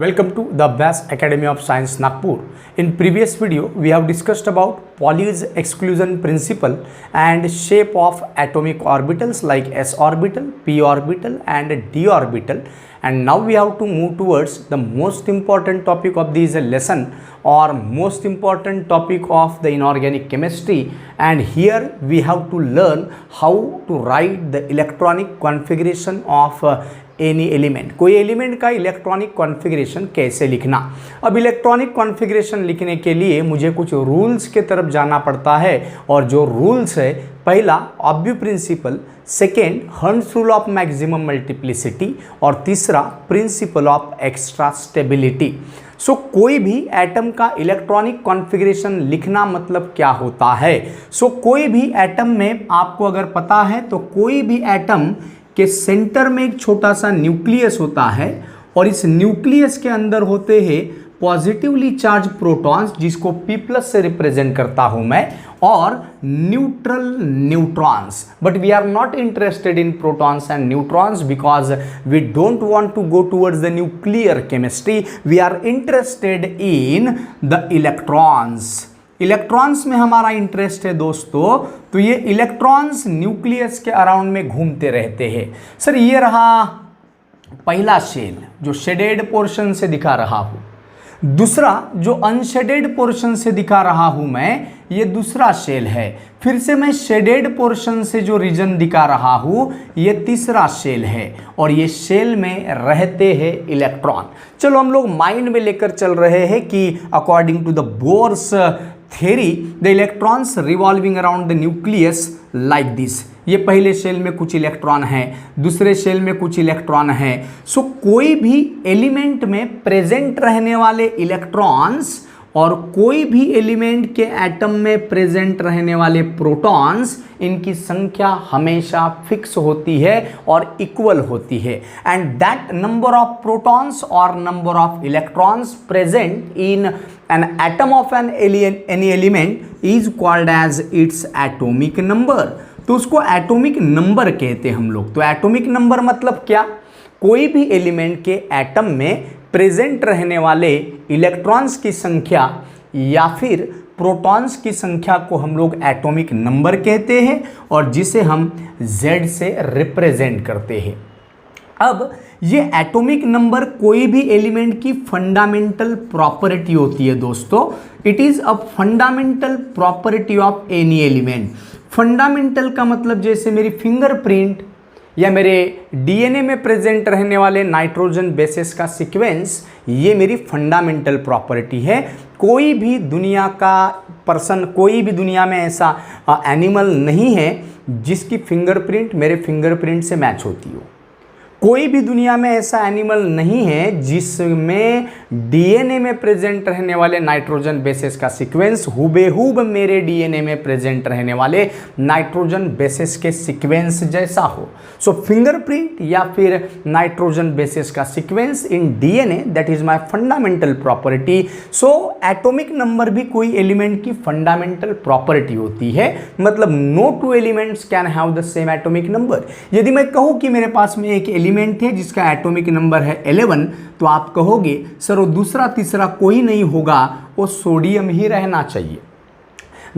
Welcome to the Vyas Academy of Science Nagpur. In previous video, we have discussed about Pauli's exclusion principle and shape of atomic orbitals like s orbital, p orbital and d orbital. And now we have to move towards the most important topic of this lesson or most important topic of the inorganic chemistry. And here we have to learn how to write the electronic configuration of any element. कोई element का electronic configuration कैसे लिखना। अब electronic configuration लिखने के लिए मुझे कुछ रूल्स के तरफ जाना पड़ता है और जो रूल्स है, पहला Aufbau principle, second Hund's rule of maximum multiplicity और तीसरा principle of extra stability. So कोई भी एटम का इलेक्ट्रॉनिक कॉन्फ़िगरेशन लिखना मतलब क्या होता है। सो कोई भी एटम में आपको अगर पता है तो कोई भी एटम के सेंटर में एक छोटा सा न्यूक्लियस होता है और इस न्यूक्लियस के अंदर होते हैं पॉजिटिवली चार्ज प्रोटॉन्स जिसको P+ से रिप्रेजेंट करता हूं मैं, और neutral neutrons. But we are not interested in protons and neutrons because we don't want to go towards the nuclear chemistry. We are interested in the electrons. Electrons में हमारा interest है दोस्तों। तो ये इलेक्ट्रॉन्स न्यूक्लियस के around में घूमते रहते हैं। सर ये रहा पहला शेल जो शेडेड पोर्शन से दिखा रहा हूँ, दूसरा जो अनशेडेड पोर्शन से दिखा रहा हूँ मैं, ये दूसरा शेल है। फिर से मैं शेडेड पोर्शन से जो रीजन दिखा रहा हूँ ये तीसरा शेल है और ये शेल में रहते हैं इलेक्ट्रॉन। चलो हम लोग माइंड में लेकर चल रहे हैं कि according to the Bohr's theory the electrons revolving around the nucleus like this। ये पहले शेल में कुछ इलेक्ट्रॉन है, दूसरे शेल में कुछ इलेक्ट्रॉन है। सो कोई भी एलिमेंट में प्रेजेंट रहने वाले इलेक्ट्रॉन्स और कोई भी एलिमेंट के एटम में प्रेजेंट रहने वाले प्रोटॉन्स, इनकी संख्या हमेशा फिक्स होती है और इक्वल होती है। And that number of protons और number of electrons present in an atom of any element is called as its atomic number। तो उसको एटॉमिक नंबर कहते हैं हम लोग। तो एटॉमिक नंबर मतलब क्या? कोई भी एलिमेंट के एटम में प्रेजेंट रहने वाले इलेक्ट्रॉन्स की संख्या या फिर प्रोटॉन्स की संख्या को हम लोग एटॉमिक नंबर कहते हैं और जिसे हम Z से रिप्रेजेंट करते हैं। अब ये एटॉमिक नंबर कोई भी एलिमेंट की फंडामेंटल प्रॉपर्टी होती है दोस्तों। It is a fundamental property of any element. Fundamental का मतलब जैसे मेरी फिंगरप्रिंट या मेरे डीएनए में प्रेजेंट रहने वाले नाइट्रोजन बेसेस का सीक्वेंस, ये मेरी फंडामेंटल प्रॉपर्टी है। कोई भी दुनिया का पर्सन, कोई भी दुनिया में ऐसा एनिमल नहीं है जिसकी फिंगरप्रिंट मेरे फिंगरप्रिंट से मैच होती हो। कोई भी दुनिया में ऐसा एनिमल नहीं है जिसमें डीएनए में प्रेजेंट रहने वाले नाइट्रोजन बेसेस का सीक्वेंस हुबेहूब मेरे डीएनए में प्रेजेंट रहने वाले नाइट्रोजन बेसेस के सीक्वेंस जैसा हो। सो फिंगरप्रिंट या फिर नाइट्रोजन बेसेस का sequence in DNA, that is my fundamental property. So atomic number भी कोई एलिमेंट की फंडामेंटल प्रॉपर्टी होती है। मतलब no two elements can have the same atomic number. यदि मैं कहूँ कि मेरे पास में एक एलिमेंट है जिसका एटॉमिक नंबर है 11, तो आप कहोगे सर वो दूसरा तीसरा कोई नहीं होगा, वो सोडियम ही रहना चाहिए।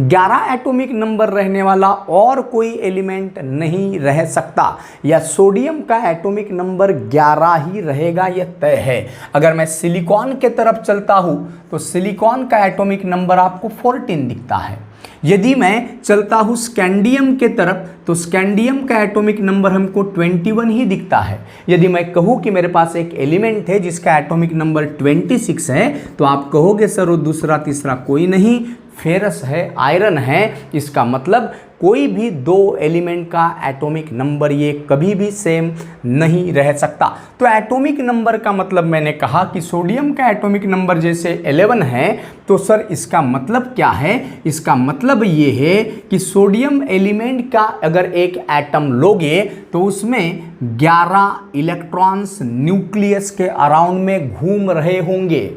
11 एटॉमिक नंबर रहने वाला और कोई एलिमेंट नहीं रह सकता, या सोडियम का एटॉमिक नंबर 11 ही रहेगा, यह तय है। अगर मैं सिलिकॉन के तरफ चलता हूं तो सिलिकॉन का एटॉमिक नंबर आपको 14 दिखता है। यदि मैं चलता हूँ स्कैंडियम के तरफ तो स्कैंडियम का एटॉमिक नंबर हमको 21 ही दिखता है। यदि मैं कहूँ कि मेरे पास एक एलिमेंट है जिसका एटॉमिक नंबर 26 है, तो आप कहोगे सर वो दूसरा तीसरा कोई नहीं, फेरस है, आयरन है। इसका मतलब कोई भी दो एलिमेंट का एटॉमिक नंबर ये कभी भी सेम नहीं रह सकता। तो एटॉमिक नंबर का मतलब मैंने कहा कि सोडियम का एटॉमिक नंबर जैसे 11 है, तो सर इसका मतलब क्या है? इसका मतलब ये है कि सोडियम एलिमेंट का अगर एक एटम लोगे तो उसमें 11 इलेक्ट्रॉन्स न्यूक्लियस के अराउंड में घूम रहे होंगे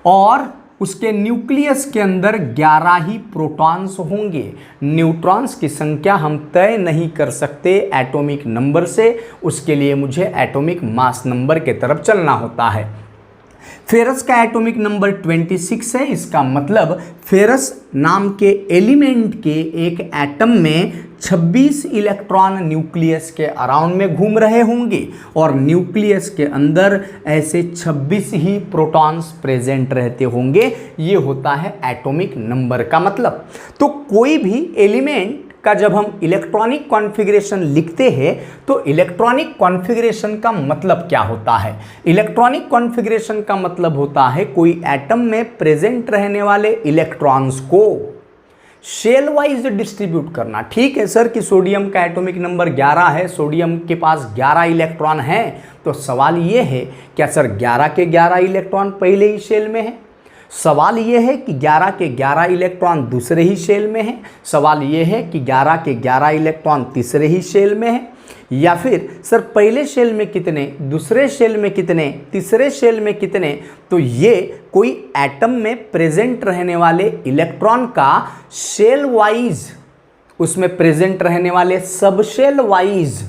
और उसके न्यूक्लियस के अंदर 11 ही प्रोटॉन्स होंगे। न्यूट्रॉन्स की संख्या हम तय नहीं कर सकते एटॉमिक नंबर से, उसके लिए मुझे एटॉमिक मास नंबर के तरफ चलना होता है। फेरस का एटॉमिक नंबर 26 है। इसका मतलब फेरस नाम के एलिमेंट के एक एटम में 26 इलेक्ट्रॉन न्यूक्लियस के अराउंड में घूम रहे होंगे और न्यूक्लियस के अंदर ऐसे 26 ही प्रोटॉन्स प्रेजेंट रहते होंगे। ये होता है एटॉमिक नंबर का मतलब। तो कोई भी एलिमेंट का जब हम इलेक्ट्रॉनिक कॉन्फ़िगरेशन लिखते हैं तो इलेक्ट्रॉनिक कॉन्फ़िगरेशन का मतलब क्या होता है? इलेक्ट्रॉनिक कॉन्फ़िगरेशन का मतलब होता है कोई एटम में प्रेजेंट रहने वाले इलेक्ट्रॉन्स को शेल वाइज डिस्ट्रीब्यूट करना। ठीक है सर कि सोडियम का एटॉमिक नंबर 11 है, सोडियम के पास 11 इलेक्ट्रॉन हैं, तो सवाल ये है क्या सर 11 के 11 इलेक्ट्रॉन पहले ही शेल में है? सवाल ये है कि 11 के 11 इलेक्ट्रॉन दूसरे ही शेल में हैं। सवाल ये है कि 11 के 11 इलेक्ट्रॉन तीसरे ही शेल में हैं, या फिर सर पहले शेल में कितने, दूसरे शेल में कितने, तीसरे शेल में कितने। तो ये कोई एटम में प्रेजेंट रहने वाले इलेक्ट्रॉन का शेल वाइज, उसमें प्रेजेंट रहने वाले सब शेल वाइज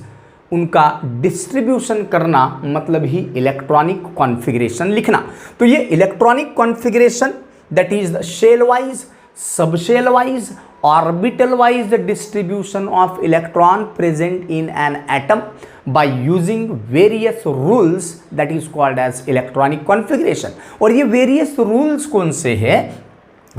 उनका डिस्ट्रीब्यूशन करना, मतलब ही इलेक्ट्रॉनिक कॉन्फ़िगरेशन लिखना। तो ये electronic configuration that is the shell wise, sub shell wise, orbital wise distribution of electron present in an atom by using various rules that is called as electronic configuration। और ये various rules कौन से हैं?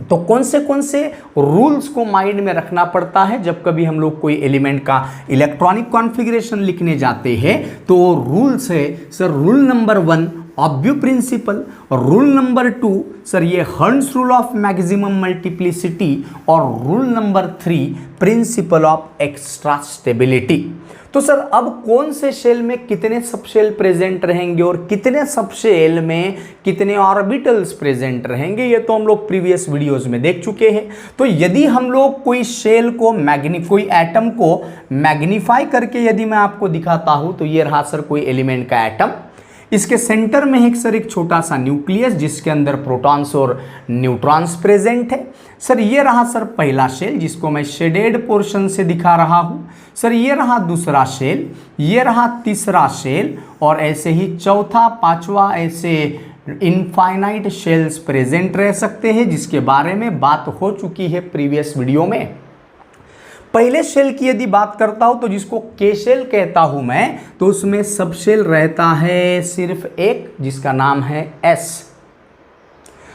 तो कौन से rules को mind में रखना पड़ता है जब कभी हम लोग कोई एलिमेंट का इलेक्ट्रॉनिक कॉन्फ़िगरेशन लिखने जाते हैं? तो रूल्स है sir, rule number 1 Aufbau principle, rule number 2 sir ये हर्न्स रूल ऑफ मैक्सिमम मल्टीप्लिसिटी, और rule number 3 principle of extra stability. तो सर अब कौन से शेल में कितने सबशेल प्रेजेंट रहेंगे और कितने सबशेल में कितने ऑर्बिटल्स प्रेजेंट रहेंगे, ये तो हम लोग प्रीवियस वीडियोस में देख चुके हैं। तो यदि हम लोग कोई शेल को कोई एटम को मैग्नीफाई करके यदि मैं आपको दिखाता हूं, तो ये रहा सर कोई एलिमेंट का एटम। इसके सेंटर में एक छोटा सा न्यूक्लियस जिसके अंदर प्रोटॉन्स और न्यूट्रॉन्स प्रेजेंट है। सर ये रहा सर पहला शेल जिसको मैं शेडेड पोर्शन से दिखा रहा हूँ। सर ये रहा दूसरा शेल, ये रहा तीसरा शेल, और ऐसे ही चौथा, पांचवा, ऐसे इनफाइनाइट शेल्स प्रेजेंट रह सकते हैं, जिसके बारे में बात हो चुकी है प्रीवियस वीडियो में। पहले शेल की यदि बात करता हूं तो जिसको के शेल कहता हूं मैं, तो उसमें सब शेल रहता है सिर्फ एक, जिसका नाम है एस।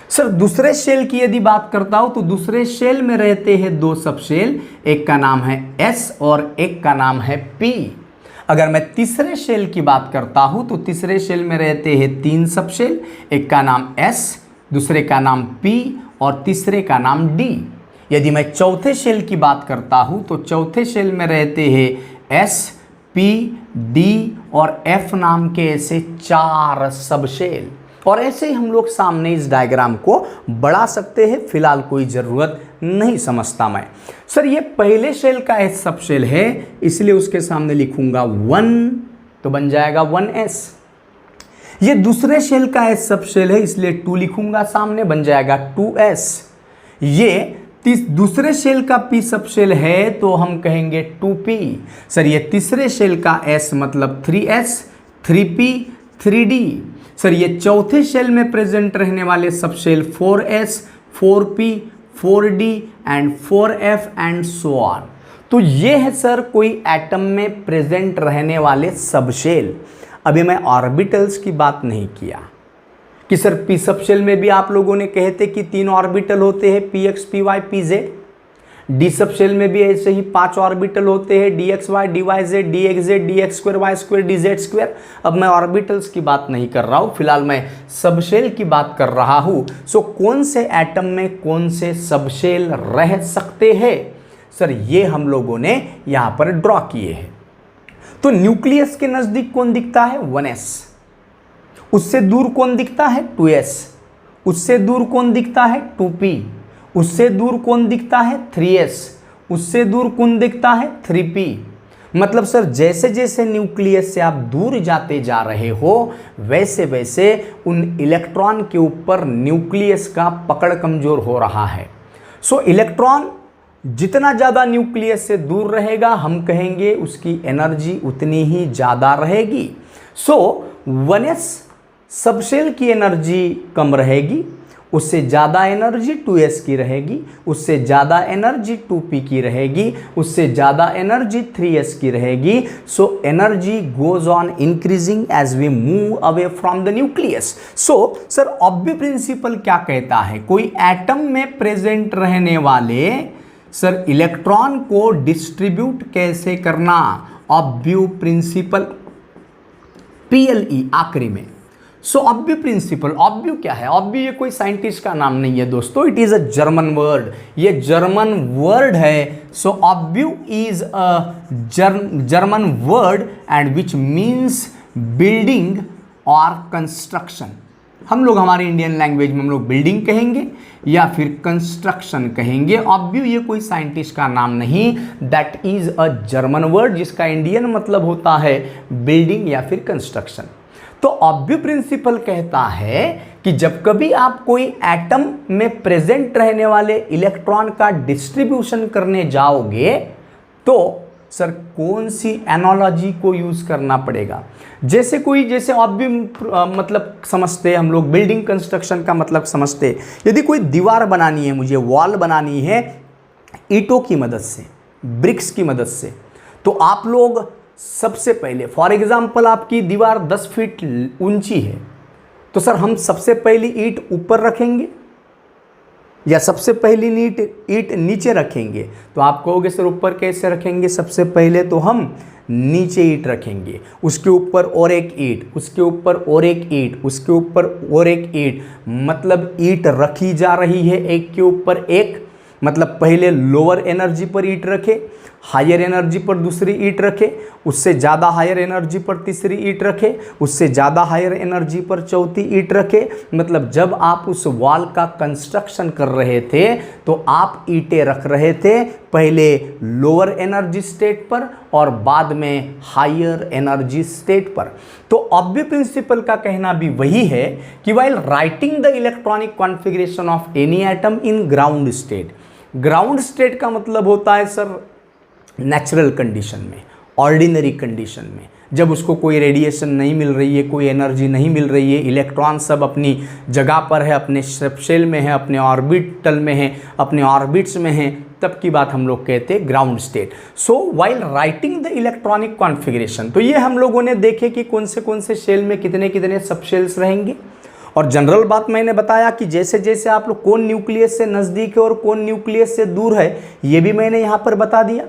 सर दूसरे शेल की यदि बात करता हूं तो दूसरे शेल में रहते हैं दो सब शेल, एक का नाम है एस और एक का नाम है पी। अगर मैं तीसरे शेल की बात करता हूं तो तीसरे शेल में रहते हैं तीन सब शेल, एक का नाम एस, दूसरे का नाम पी और तीसरे का नाम डी। यदि मैं चौथे शेल की बात करता हूं तो चौथे शेल में रहते हैं एस, पी, डी और एफ नाम के ऐसे चार सब शेल। और ऐसे ही हम लोग सामने इस डायग्राम को बढ़ा सकते हैं, फिलहाल कोई ज़रूरत नहीं समझता मैं। सर ये पहले शेल का एस सब शेल है, इसलिए उसके सामने लिखूंगा 1, तो बन जाएगा 1s। ये दूसरे शेल का एस सब शेल है, इसलिए 2 लिखूंगा सामने, बन जाएगा 2s। ये दूसरे शेल का पी सब शेल है तो हम कहेंगे 2p। सर ये तीसरे शेल का s मतलब 3s, 3p, 3d। सर ये चौथे शेल में प्रेजेंट रहने वाले सब shell 4s, 4p, 4d and 4f and so on. तो ये है सर कोई एटम में प्रेजेंट रहने वाले सब शेल। अभी मैं ऑर्बिटल्स की बात नहीं किया कि सर पी सब शेल में भी आप लोगों ने कहे थे कि 3 ऑर्बिटल होते हैं, px, py, pz। D sub shell में भी ऐसे ही 5 ऑर्बिटल होते हैं, dxy, dyz, dxz, dx2, y2, dz2। अब मैं ऑर्बिटल्स की बात नहीं कर रहा हूँ, फिलहाल मैं सब शेल की बात कर रहा हूँ। सो कौन से एटम में कौन से सब शेल रह सकते हैं, सर ये हम लोगों ने यहाँ पर ड्रॉ किए हैं। तो न्यूक्लियस के नज़दीक कौन दिखता है? 1s। उससे दूर कौन दिखता है? 2s। उससे दूर कौन दिखता है? 2p। उससे दूर कौन दिखता है? 3s। उससे दूर कौन दिखता है? 3p। मतलब सर जैसे जैसे न्यूक्लियस से आप दूर जाते जा रहे हो वैसे वैसे उन इलेक्ट्रॉन के ऊपर न्यूक्लियस का पकड़ कमजोर हो रहा है। सो इलेक्ट्रॉन जितना ज़्यादा न्यूक्लियस से दूर रहेगा हम कहेंगे उसकी एनर्जी उतनी ही ज़्यादा रहेगी। सो 1s सबशेल की एनर्जी कम रहेगी, उससे ज़्यादा एनर्जी 2s की रहेगी, उससे ज़्यादा एनर्जी 2p की रहेगी, उससे ज़्यादा एनर्जी 3s की रहेगी। So energy goes on increasing as we move away from the nucleus. So sir Aufbau principle क्या कहता है, कोई एटम में प्रेजेंट रहने वाले सर इलेक्ट्रॉन को डिस्ट्रीब्यूट कैसे करना, ऑब्व्यू प्रिंसिपल, PLE आखिरी में। सो ऑब्व्यू प्रिंसिपल, ऑब्व्यू क्या है, ऑब्व्यू ये कोई साइंटिस्ट का नाम नहीं है दोस्तों, it is a German word, ये जर्मन वर्ड है। So Aufbau is a German word and which means building और कंस्ट्रक्शन। हम लोग हमारे इंडियन लैंग्वेज में हम लोग बिल्डिंग कहेंगे या फिर कंस्ट्रक्शन कहेंगे। ऑब्व्यू ये कोई साइंटिस्ट का नाम नहीं, that is a German word जिसका इंडियन मतलब होता है बिल्डिंग या फिर कंस्ट्रक्शन। तो ऑब्व्यू प्रिंसिपल कहता है कि जब कभी आप कोई एटम में प्रेजेंट रहने वाले इलेक्ट्रॉन का डिस्ट्रीब्यूशन करने जाओगे तो सर कौन सी एनालॉजी को यूज करना पड़ेगा। जैसे ऑब्व्यू मतलब समझते हम लोग, बिल्डिंग कंस्ट्रक्शन का मतलब समझते, यदि कोई दीवार बनानी है, मुझे वॉल बनानी है ईंटों की मदद से, ब्रिक्स की मदद से, तो आप लोग सबसे पहले फॉर एग्जांपल आपकी दीवार 10 फीट ऊंची है, तो सर हम सबसे पहली ईंट ऊपर रखेंगे या सबसे पहली ईंट नीचे रखेंगे। तो आप कहोगे सर ऊपर कैसे रखेंगे, सबसे पहले तो हम नीचे ईंट रखेंगे, उसके ऊपर और एक ईंट, उसके ऊपर और एक ईंट, उसके ऊपर और एक ईंट, मतलब ईंट रखी जा रही है एक के ऊपर एक। मतलब पहले लोअर एनर्जी पर ईंट रखे, हायर एनर्जी पर दूसरी ईंट रखे, उससे ज़्यादा हायर एनर्जी पर तीसरी ईंट रखे, उससे ज़्यादा हायर एनर्जी पर चौथी ईंट रखे। मतलब जब आप उस वॉल का कंस्ट्रक्शन कर रहे थे तो आप ईंटें रख रहे थे पहले लोअर एनर्जी स्टेट पर और बाद में हायर एनर्जी स्टेट पर। तो ऑब्व्यू प्रिंसिपल का कहना भी वही है कि while writing the electronic configuration of any atom in ground state, ground state का मतलब होता है सर नेचुरल कंडीशन में, ऑर्डिनरी कंडीशन में, जब उसको कोई रेडिएशन नहीं मिल रही है, कोई एनर्जी नहीं मिल रही है, इलेक्ट्रॉन सब अपनी जगह पर है, अपने सबशेल में है, अपने ऑर्बिटल में है, अपने ऑर्बिट्स में है, तब की बात हम लोग कहते हैं ground state. So while writing the electronic configuration, तो ये हम लोगों ने देखे कि कौन से शेल में कितने कितने सबशेल्स रहेंगे। और जनरल बात मैंने बताया कि जैसे जैसे आप लोग कौन न्यूक्लियस से नज़दीक है और कौन न्यूक्लियस से दूर है, ये भी मैंने यहाँ पर बता दिया।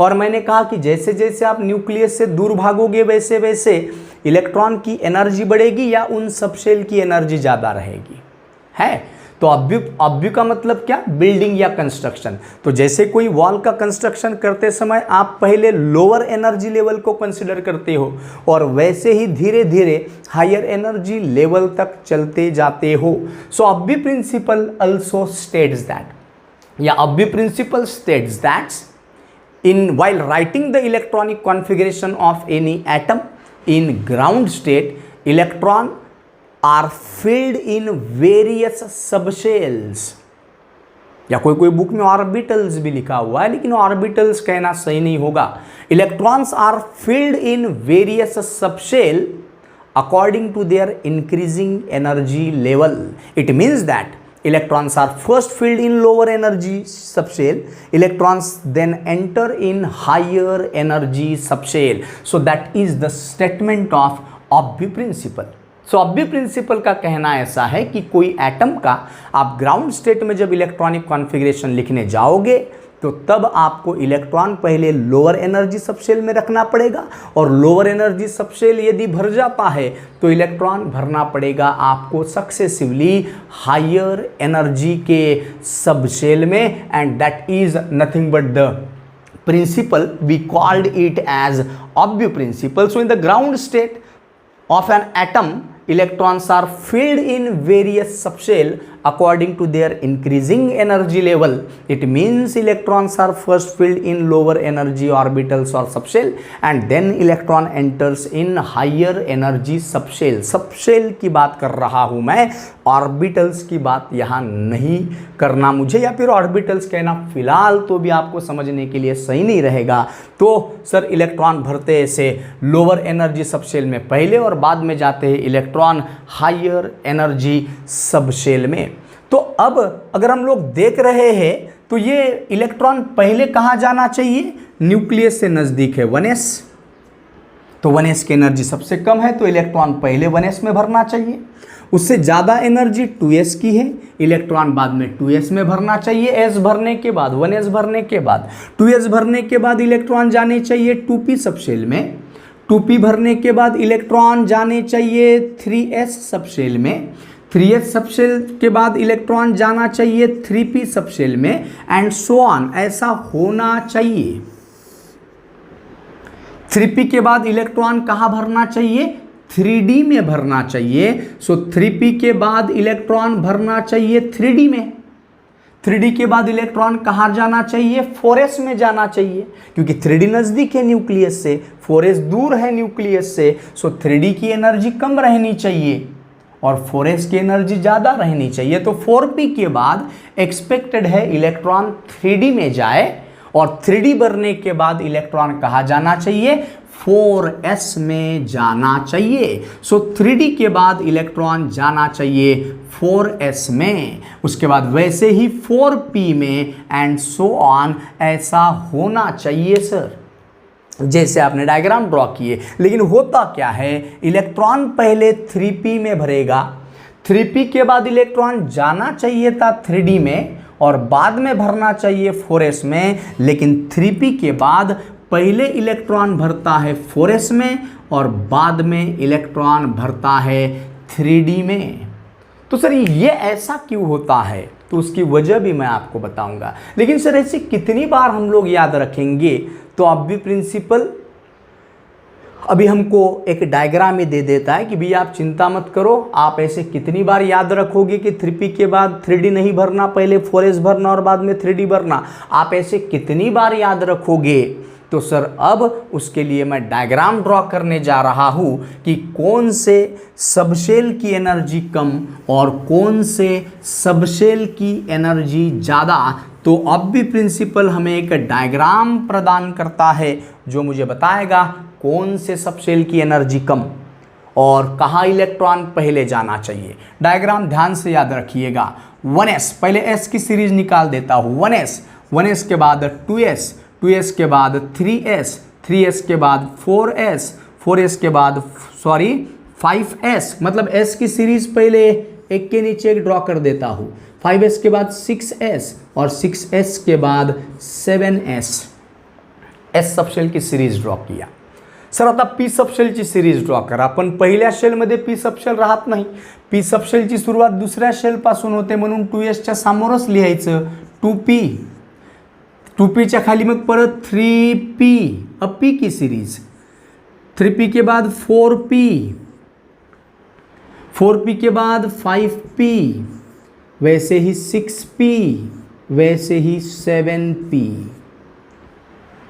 और मैंने कहा कि जैसे जैसे आप न्यूक्लियस से दूर भागोगे वैसे वैसे इलेक्ट्रॉन की एनर्जी बढ़ेगी या उन सबशेल की एनर्जी ज़्यादा रहेगी, है। तो ऑब्व्यू का मतलब क्या, बिल्डिंग या कंस्ट्रक्शन। तो जैसे कोई वॉल का कंस्ट्रक्शन करते समय आप पहले लोअर एनर्जी लेवल को कंसिडर करते हो और वैसे ही धीरे धीरे हायर एनर्जी लेवल तक चलते जाते हो। So Aufbau principle also states that, या Aufbau principle states that in while writing the electronic configuration of any atom in ground state, electron are filled in various subshells, या कोई book में orbitals भी लिखा हुआ है लेकिन ऑर्बिटल्स कहना सही नहीं होगा। Electrons are filled in various subshell according to their increasing energy level. It means that electrons are first filled in lower energy subshell, electrons then enter in higher energy subshell. So that is the statement of Aufbau principle. So Aufbau principle का कहना ऐसा है कि कोई atom का आप ground state में जब इलेक्ट्रॉनिक कॉन्फ़िगरेशन लिखने जाओगे तो तब आपको इलेक्ट्रॉन पहले लोअर एनर्जी सबशेल में रखना पड़ेगा और लोअर एनर्जी सबशेल यदि भर जाता है तो इलेक्ट्रॉन भरना पड़ेगा आपको सक्सेसिवली हायर एनर्जी के सबशेल में, and that is nothing but the principle we called it as Aufbau principle. So in the ground state of an atom, electrons are filled in various subshell according to their increasing energy level, it means electrons are first filled in lower energy orbitals or subshell and then electron enters in higher energy subshell. subshell की बात कर रहा हूं मैं, orbitals की बात यहां नहीं करना मुझे, या फिर ऑर्बिटल्स कहना फिलहाल तो भी आपको समझने के लिए सही नहीं रहेगा। तो सर इलेक्ट्रॉन भरते ऐसे लोअर एनर्जी सबशेल में पहले और बाद में जाते हैं इलेक्ट्रॉन हायर एनर्जी सबशेल में। तो अब अगर हम लोग देख रहे हैं तो ये इलेक्ट्रॉन पहले कहाँ जाना चाहिए, न्यूक्लियस से नज़दीक है 1s, तो 1s की एनर्जी सबसे कम है तो इलेक्ट्रॉन पहले 1s में भरना चाहिए। उससे ज़्यादा एनर्जी 2s की है, इलेक्ट्रॉन बाद में 2s में भरना चाहिए। s भरने के बाद 1s भरने के बाद 2s भरने के बाद इलेक्ट्रॉन जाने चाहिए 2p सबशेल में, 2p भरने के बाद इलेक्ट्रॉन जाने चाहिए 3s सबशेल में, 3s सबशेल के बाद इलेक्ट्रॉन जाना चाहिए 3p सबशेल में एंड सो ऑन, ऐसा होना चाहिए। 3p के बाद इलेक्ट्रॉन कहाँ भरना चाहिए, 3d में भरना चाहिए। सो 3p के बाद इलेक्ट्रॉन भरना चाहिए 3d में, 3d के बाद इलेक्ट्रॉन कहाँ जाना चाहिए, 4s में जाना चाहिए, क्योंकि 3d नज़दीक है न्यूक्लियस से, 4s दूर है न्यूक्लियस से। सो 3d की एनर्जी कम रहनी चाहिए और 4s की एनर्जी ज़्यादा रहनी चाहिए। तो 4p के बाद एक्सपेक्टेड है इलेक्ट्रॉन 3d में जाए और 3d भरने के बाद इलेक्ट्रॉन कहाँ जाना चाहिए, 4s में जाना चाहिए। सो 3d के बाद इलेक्ट्रॉन जाना चाहिए 4s में, उसके बाद वैसे ही 4p में एंड सो ऑन, ऐसा होना चाहिए सर, जैसे आपने डायग्राम ड्रॉ किए। लेकिन होता क्या है, इलेक्ट्रॉन पहले 3p में भरेगा, 3p के बाद इलेक्ट्रॉन जाना चाहिए था 3d में और बाद में भरना चाहिए 4s में, लेकिन 3p के बाद पहले इलेक्ट्रॉन भरता है 4s में और बाद में इलेक्ट्रॉन भरता है 3d में। तो सर ये ऐसा क्यों होता है, तो उसकी वजह भी मैं आपको बताऊंगा। लेकिन सर ऐसे कितनी बार हम लोग याद रखेंगे, तो अब भी प्रिंसिपल अभी हमको एक डायग्राम ही दे देता है कि भैया आप चिंता मत करो, आप ऐसे कितनी बार याद रखोगे कि 3p के बाद 3d नहीं भरना, पहले 4s भरना और बाद में 3d भरना, आप ऐसे कितनी बार याद रखोगे। तो सर अब उसके लिए मैं डायग्राम ड्रॉ करने जा रहा हूँ कि कौन से सबशेल की एनर्जी कम और कौन से सबशेल की एनर्जी ज़्यादा। तो अब भी प्रिंसिपल हमें एक डायग्राम प्रदान करता है जो मुझे बताएगा कौन से सबशेल की एनर्जी कम और कहाँ इलेक्ट्रॉन पहले जाना चाहिए। डायग्राम ध्यान से याद रखिएगा। 1s, पहले s की सीरीज निकाल देता हूँ। 1s के बाद 2s के बाद 3s के बाद 4s के बाद 5s, मतलब s की सीरीज पहले एक के नीचे एक ड्रॉ कर देता हूँ। 5s के बाद 6s और 6s के बाद 7s, s सबशेल की सीरीज ड्रॉ किया। सर आता p सबशेलची सीरीज ड्रॉ करा, पण पहिल्या शेलमध्ये p सबशेल राहत नाही, p सबशेलची सुरुवात दुसऱ्या शेलपासून होते म्हणून 2sच्या समोरच लिहायचं 2p, 2p च्या खाली मग परत 3p, अब p की सीरीज, 3p के बाद 4p, 4p के बाद 5p, वैसे ही 6p, वैसे ही 7p।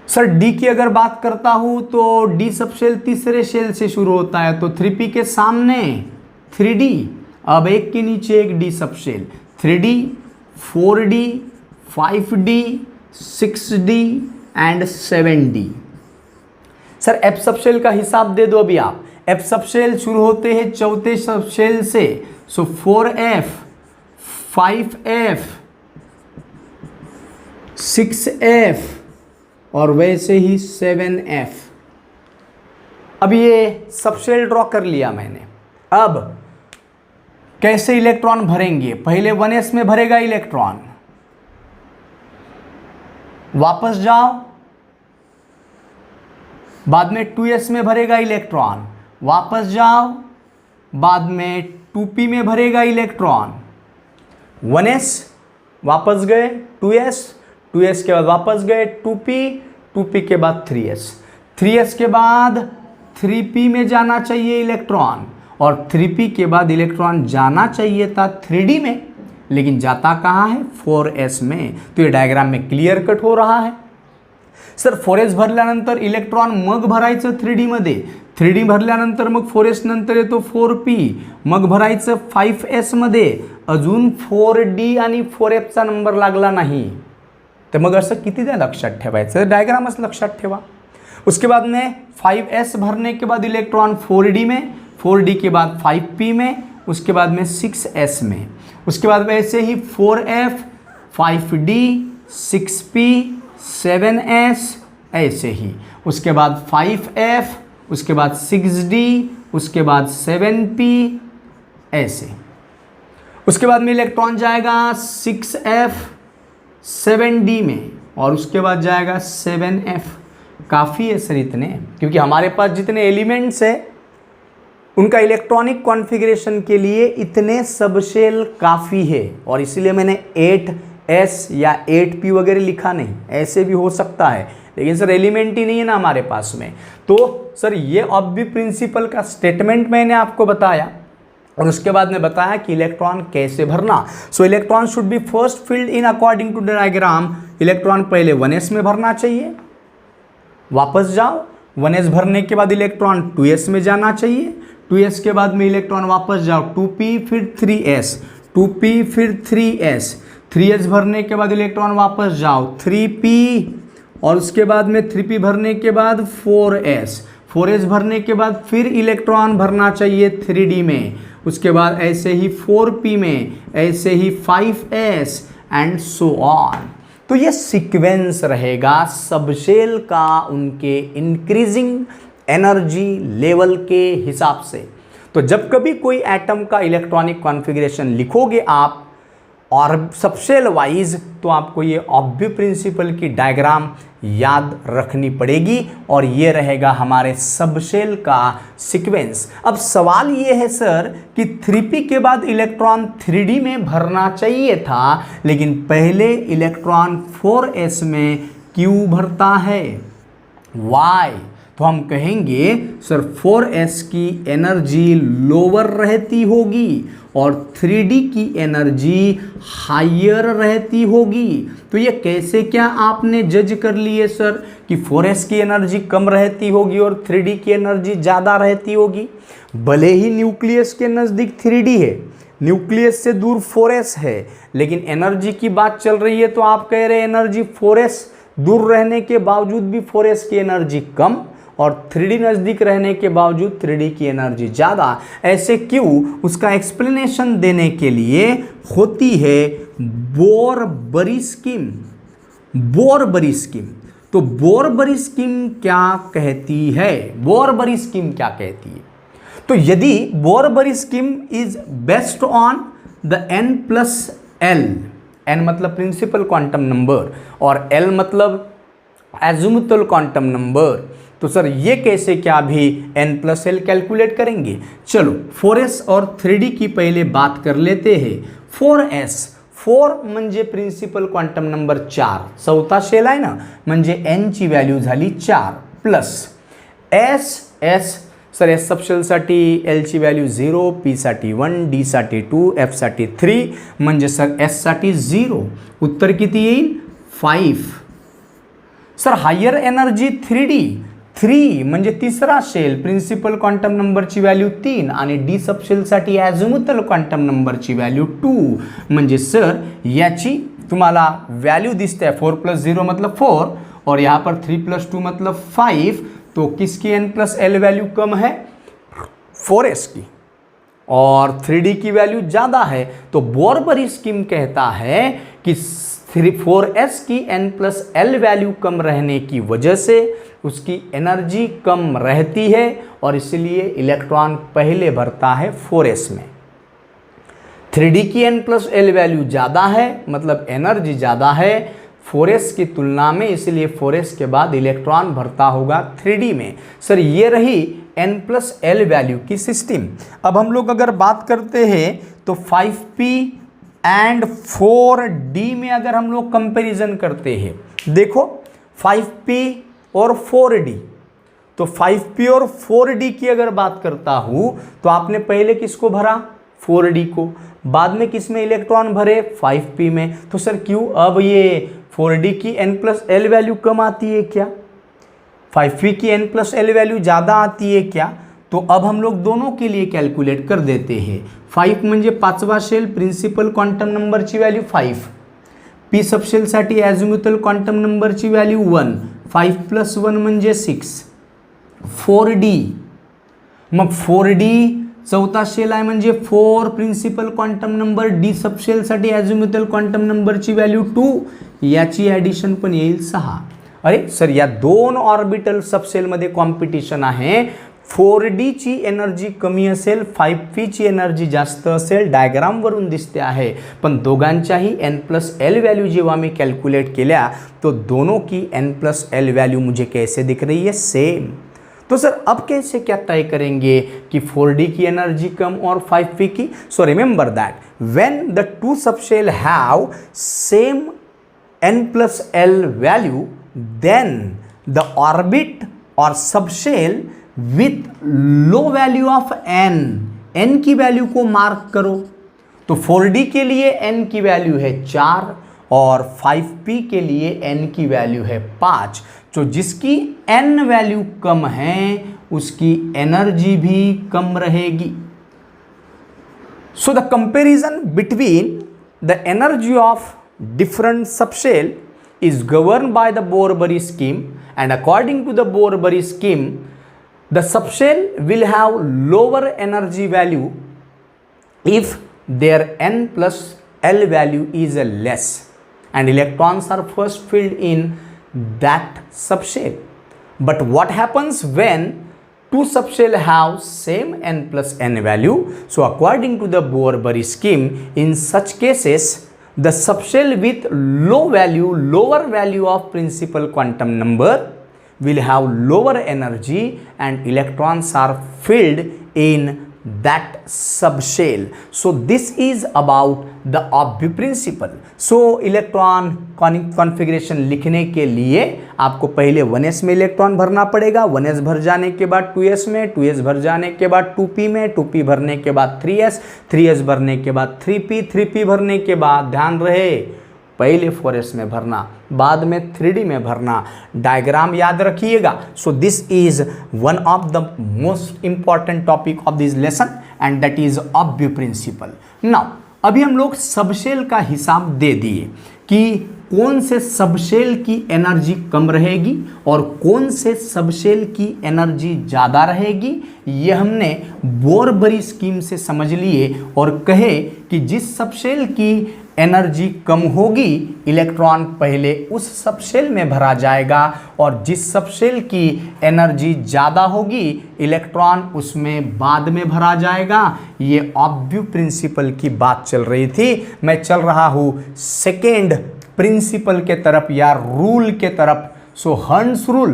सर d की अगर बात करता हूं तो d सबशेल तीसरे शेल से शुरू होता है, तो 3p के सामने 3d, अब एक के नीचे एक d subshell, 3d, 4d, 5d, 6d and 7d। Sir f subshell का हिसाब दे दो अभी आप। f सबशेल शुरू होते हैं चौथे सबशेल से, सो 4f, 5f, 6f और वैसे ही 7f। अब ये सबशेल ड्रॉ कर लिया मैंने। अब कैसे इलेक्ट्रॉन भरेंगे, पहले 1s में भरेगा इलेक्ट्रॉन, वापस जाओ, बाद में 2s में भरेगा इलेक्ट्रॉन, वापस जाओ, बाद में 2p में भरेगा इलेक्ट्रॉन, 1s, वापस गए 2s, 2s के बाद वापस गए 2p, 2p के बाद 3s, 3s के बाद 3p में जाना चाहिए इलेक्ट्रॉन और 3p के बाद इलेक्ट्रॉन जाना चाहिए था 3d में, लेकिन जाता कहाँ है, 4s में। तो ये डायग्राम में क्लियर कट हो रहा है। सर 4s भरल्यानंतर इलेक्ट्रॉन मग भरायचं 3D मध्ये, 3D भरल्यानंतर मग 4s नंतर येतो 4p, मग भरायचं 5s मध्ये, अजून 4d आणि 4f चा नंबर लागला नाही, तर मग असं कितीदा लक्षात ठेवायचं, डायग्रामच लक्षात ठेवा। उसके बाद में 5s भरने के बाद इलेक्ट्रॉन 4d में, 4d के बाद 5p में, उसके बाद में 6s में, उसके बाद में ऐसे ही 4f, 5d, 6p, 7s, ऐसे ही, उसके बाद 5f, उसके बाद 6d, उसके बाद 7p, ऐसे। उसके बाद में इलेक्ट्रॉन जाएगा 6f 7d में, और उसके बाद जाएगा 7f। काफ़ी है सर इतने, क्योंकि हमारे पास जितने एलिमेंट्स है उनका इलेक्ट्रॉनिक कॉन्फ़िगरेशन के लिए इतने सबशेल काफ़ी है, और इसीलिए मैंने 8s या 8p वगैरह लिखा नहीं, ऐसे भी हो सकता है, लेकिन सर एलिमेंट ही नहीं है ना हमारे पास में। तो सर ये ऑब्वी प्रिंसिपल का स्टेटमेंट मैंने आपको बताया, और उसके बाद में बताया कि इलेक्ट्रॉन कैसे भरना। So electron should be first filled in according to the diagram. Electron पहले 1s में भरना चाहिए, वापस जाओ, 1s भरने के बाद इलेक्ट्रॉन 2s में जाना चाहिए, 2s के बाद में इलेक्ट्रॉन वापस जाओ 2p फिर 3s, 2p फिर 3s, 3s भरने के बाद इलेक्ट्रॉन वापस जाओ 3p, और उसके बाद में 3p भरने के बाद 4s, 4s भरने के बाद फिर इलेक्ट्रॉन भरना चाहिए 3d में, उसके बाद ऐसे ही 4p में, ऐसे ही 5s एंड सो ऑन। तो ये सीक्वेंस रहेगा सबशेल का उनके इंक्रीजिंग एनर्जी लेवल के हिसाब से। तो जब कभी कोई एटम का इलेक्ट्रॉनिक कॉन्फ़िगरेशन लिखोगे आप और सबशेल वाइज, तो आपको ये ऑब्वियस प्रिंसिपल की डायग्राम याद रखनी पड़ेगी, और ये रहेगा हमारे सबशेल का सीक्वेंस। अब सवाल ये है सर कि 3p के बाद इलेक्ट्रॉन 3d में भरना चाहिए था, लेकिन पहले इलेक्ट्रॉन 4s में क्यों भरता है, वाई? तो हम कहेंगे सर 4s की एनर्जी लोअर रहती होगी और 3d की एनर्जी हायर रहती होगी। तो ये कैसे क्या आपने जज कर लिए सर कि 4s की एनर्जी कम रहती होगी और 3d की एनर्जी ज़्यादा रहती होगी? भले ही न्यूक्लियस के नज़दीक 3d है, न्यूक्लियस से दूर 4s है, लेकिन एनर्जी की बात चल रही है, तो आप कह रहे हैं एनर्जी 4s दूर रहने के बावजूद भी 4s की एनर्जी कम, और 3D नज़दीक रहने के बावजूद 3D की एनर्जी ज़्यादा। ऐसे क्यों? उसका एक्सप्लेनेशन देने के लिए होती है बोर-बरी स्कीम। बोर-बरी स्कीम, तो बोर-बरी स्कीम क्या कहती है? बोर-बरी स्कीम क्या कहती है? तो यदि Bohr Bury scheme is based on the n+l, n मतलब प्रिंसिपल क्वांटम नंबर और l मतलब एजिमुथल क्वांटम नंबर, तो सर ये कैसे क्या भी n+l कैलकुलेट करेंगे? चलो 4s और 3d की पहले बात कर लेते हैं। 4s, 4 म्हणजे प्रिन्सिपल क्वांटम नंबर 4, चौथा शेल आहे ना, म्हणजे n ची व्हॅल्यू झाली 4 plus s, sir s सबशेलसाठी l ची व्हॅल्यू 0, p साठी 1, d साठी 2, f साठी 3, म्हणजे सर s साठी 0। उत्तर किती येईल? 5। सर हायर एनर्जी 3 म्हणजे तिसरा शेल, प्रिन्सिपल क्वांटम नंबरची व्हॅल्यू 3 आणि डी सबशेलसाठी ॲझिमुथल क्वांटम नंबरची व्हॅल्यू 2, म्हणजे सर याची तुम्हाला व्हॅल्यू दिसते है 4 + 0 मतलब 4, और यहाँ पर 3 + 2 मतलब 5, तो किसकी n+l वैल्यू कम है? 4s की, और 3d की वैल्यू ज़्यादा है। तो बोर-बरी स्कीम कहता है कि 4s की n+l वैल्यू कम रहने की वजह से उसकी एनर्जी कम रहती है, और इसलिए इलेक्ट्रॉन पहले भरता है 4s में। 3d की n+l वैल्यू ज़्यादा है, मतलब एनर्जी ज़्यादा है 4s की तुलना में, इसलिए 4s के बाद इलेक्ट्रॉन भरता होगा 3d में। सर ये रही n+l वैल्यू की सिस्टम। अब हम लोग अगर बात करते हैं तो 5p एंड 4d में अगर हम लोग कंपैरिजन करते हैं, देखो 5p और 4d, तो 5p और 4d की अगर बात करता हूँ तो आपने पहले किसको भरा? 4d को, बाद में किस में इलेक्ट्रॉन भरे 5p में। तो सर क्यों अब ये 4d की n+l वैल्यू कम आती है क्या, 5p की n+l वैल्यू ज़्यादा आती है क्या? तो अब हम लोग दोनों के लिए कैलकुलेट कर देते हैं। 5 म्हणजे 5वा शेल, प्रिन्सिपल क्वांटम नंबरची व्हॅल्यू 5, p सबशेलसाठी ॲझिम्युथल क्वांटम नंबरची व्हॅल्यू 1, 5 + 1 म्हणजे 6, 4d, मग 4d चौथा शेल आहे म्हणजे 4 प्रिन्सिपल क्वांटम नंबर, d सबशेलसाठी ॲझिम्युथल क्वांटम नंबरची व्हॅल्यू 2, याची ॲडिशन पण येईल 6। अरे सर या दोन ऑर्बिटल सबसेलमध्ये कॉम्पिटिशन आहे, 4d ची एनर्जी कमी असेल, 5p ची एनर्जी जास्त असेल, डायग्रामवरून दिसते आहे, पण दोघांच्याही n+l वैल्यू जेव्हा मैं कैलकुलेट किया तो दोनों की n+l वैल्यू मुझे कैसे दिख रही है, सेम। तो सर अब कैसे क्या तय करेंगे कि 4d की एनर्जी कम और 5p की? सो remember that when the two subshell have same n+l value, then the orbit or subshell with low value of n की वैल्यू को मार्क करो। तो 4d के लिए n की वैल्यू है 4 और 5p के लिए n की वैल्यू है 5। तो जिसकी n वैल्यू कम है उसकी एनर्जी भी कम रहेगी। So the comparison between the energy of different subshell is governed by the Bohr-Bury scheme, and according to the Bohr-Bury scheme the subshell will have lower energy value if their n+l value is less and electrons are first filled in that subshell. But what happens when two subshell have same n+n value? So according to the Bohr-Bury scheme, in such cases the subshell with lower value of principal quantum number will have lower energy and electrons are filled in that subshell. So this is about the Abbe principle. So electron configuration लिखने के लिए आपको पहले 1s में electron भरना पड़ेगा, 1s भर जाने के बाद 2s में, 2s भर जाने के बाद 2p में, 2p भरने के बाद 3s, 3s भरने के बाद 3p, 3p भरने के बाद ध्यान रहे पहले 4s में भरना, बाद में 3d में भरना। डायग्राम याद रखिएगा। So this is one of the most important topic of this lesson and that is अब्बे प्रिंसिपल। नाउ अभी हम लोग सबशेल का हिसाब दे दिए कि कौन से सबशेल की एनर्जी कम रहेगी और कौन से सबशेल की एनर्जी ज़्यादा रहेगी। ये हमने बोर-बरी स्कीम से समझ लिए और कहे कि जिस सबशेल की एनर्जी कम होगी इलेक्ट्रॉन पहले उस सबशेल में भरा जाएगा और जिस सबशेल की एनर्जी ज़्यादा होगी इलेक्ट्रॉन उसमें बाद में भरा जाएगा। ये अब्बे प्रिंसिपल की बात चल रही थी। मैं चल रहा हूँ सेकेंड प्रिंसिपल के तरफ या रूल के तरफ। सो हंस रूल,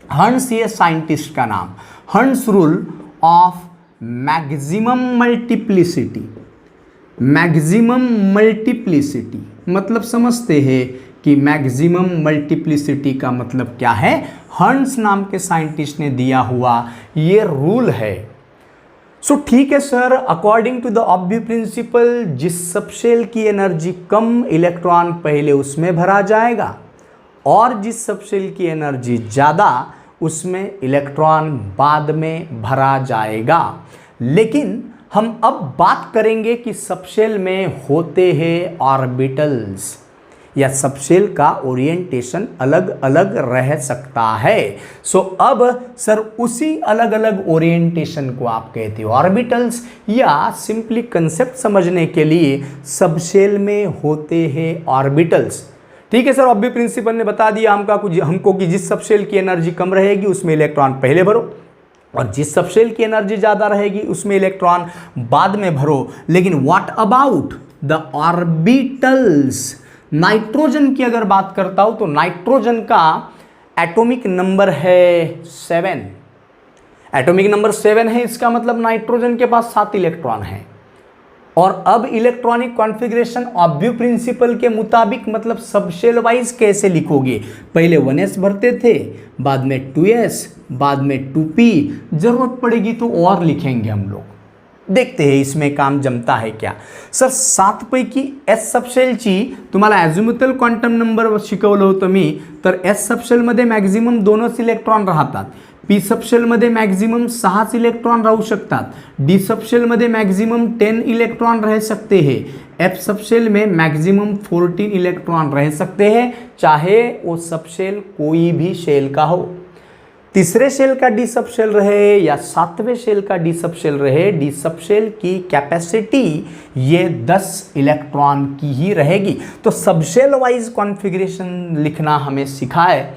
हंस ये साइंटिस्ट का नाम, हंस rule of maximum multiplicity. Maximum multiplicity मतलब समझते हैं कि मैक्सिमम मल्टीप्लिसिटी का मतलब क्या है, हंस नाम के साइंटिस्ट ने दिया हुआ ये रूल है। सो ठीक है सर, अकॉर्डिंग टू द अब्बे प्रिंसिपल जिस सबशेल की एनर्जी कम इलेक्ट्रॉन पहले उसमें भरा जाएगा और जिस सबशेल की एनर्जी ज़्यादा उसमें इलेक्ट्रॉन बाद में भरा जाएगा। लेकिन हम अब बात करेंगे कि सबशेल में होते हैं ऑर्बिटल्स या सबशेल का ओरिएंटेशन अलग अलग रह सकता है। सो अब सर उसी अलग अलग ओरिएंटेशन को आप कहते हो ऑर्बिटल्स, या सिंपली कंसेप्ट समझने के लिए सबशेल में होते हैं ऑर्बिटल्स। ठीक है सर, अब्बे प्रिंसिपल ने बता दिया हमको कि जिस सबशेल की एनर्जी कम रहेगी उसमें इलेक्ट्रॉन पहले भरो और जिस सबशेल की एनर्जी ज़्यादा रहेगी उसमें इलेक्ट्रॉन बाद में भरो। लेकिन what about the orbitals? Nitrogen की अगर बात करता हूं तो नाइट्रोजन का एटॉमिक नंबर है 7। एटॉमिक नंबर 7 है, इसका मतलब नाइट्रोजन के पास 7 इलेक्ट्रॉन है। और अब इलेक्ट्रॉनिक कॉन्फ़िगरेशन अब्बे प्रिंसिपल के मुताबिक मतलब सबशेल वाइज कैसे लिखोगे? पहले 1s भरते थे, बाद में 2s, बाद में 2p, जरूरत पड़ेगी तो और लिखेंगे हम लोग। देखते हैं इसमें काम जमता है क्या। सर 7 पैकी एस सबशेलची तुम्हाला ॲझिमुथल क्वांटम नंबर शिकवलं होतं मी, तर एस सबशेलमध्ये मॅक्झिमम 2च इलेक्ट्रॉन राहतात, पी सबशेलमध्ये मॅक्झिमम 6च इलेक्ट्रॉन राहू शकतात, डी सबशेलमध्ये मॅक्झिमम 10 इलेक्ट्रॉन रह सकते हैं, एफ सबशेल में मैक्सिमम 14 इलेक्ट्रॉन रह सकते हैं, चाहे वो सबशेल कोई भी शेल का हो। तीसरे शेल का डी सबशेल रहे या 7वें शेल का डी सबशेल रहे, डी सबशेल की कैपेसिटी ये 10 इलेक्ट्रॉन की ही रहेगी। तो सबशेल वाइज कॉन्फ़िगरेशन लिखना हमें सिखाए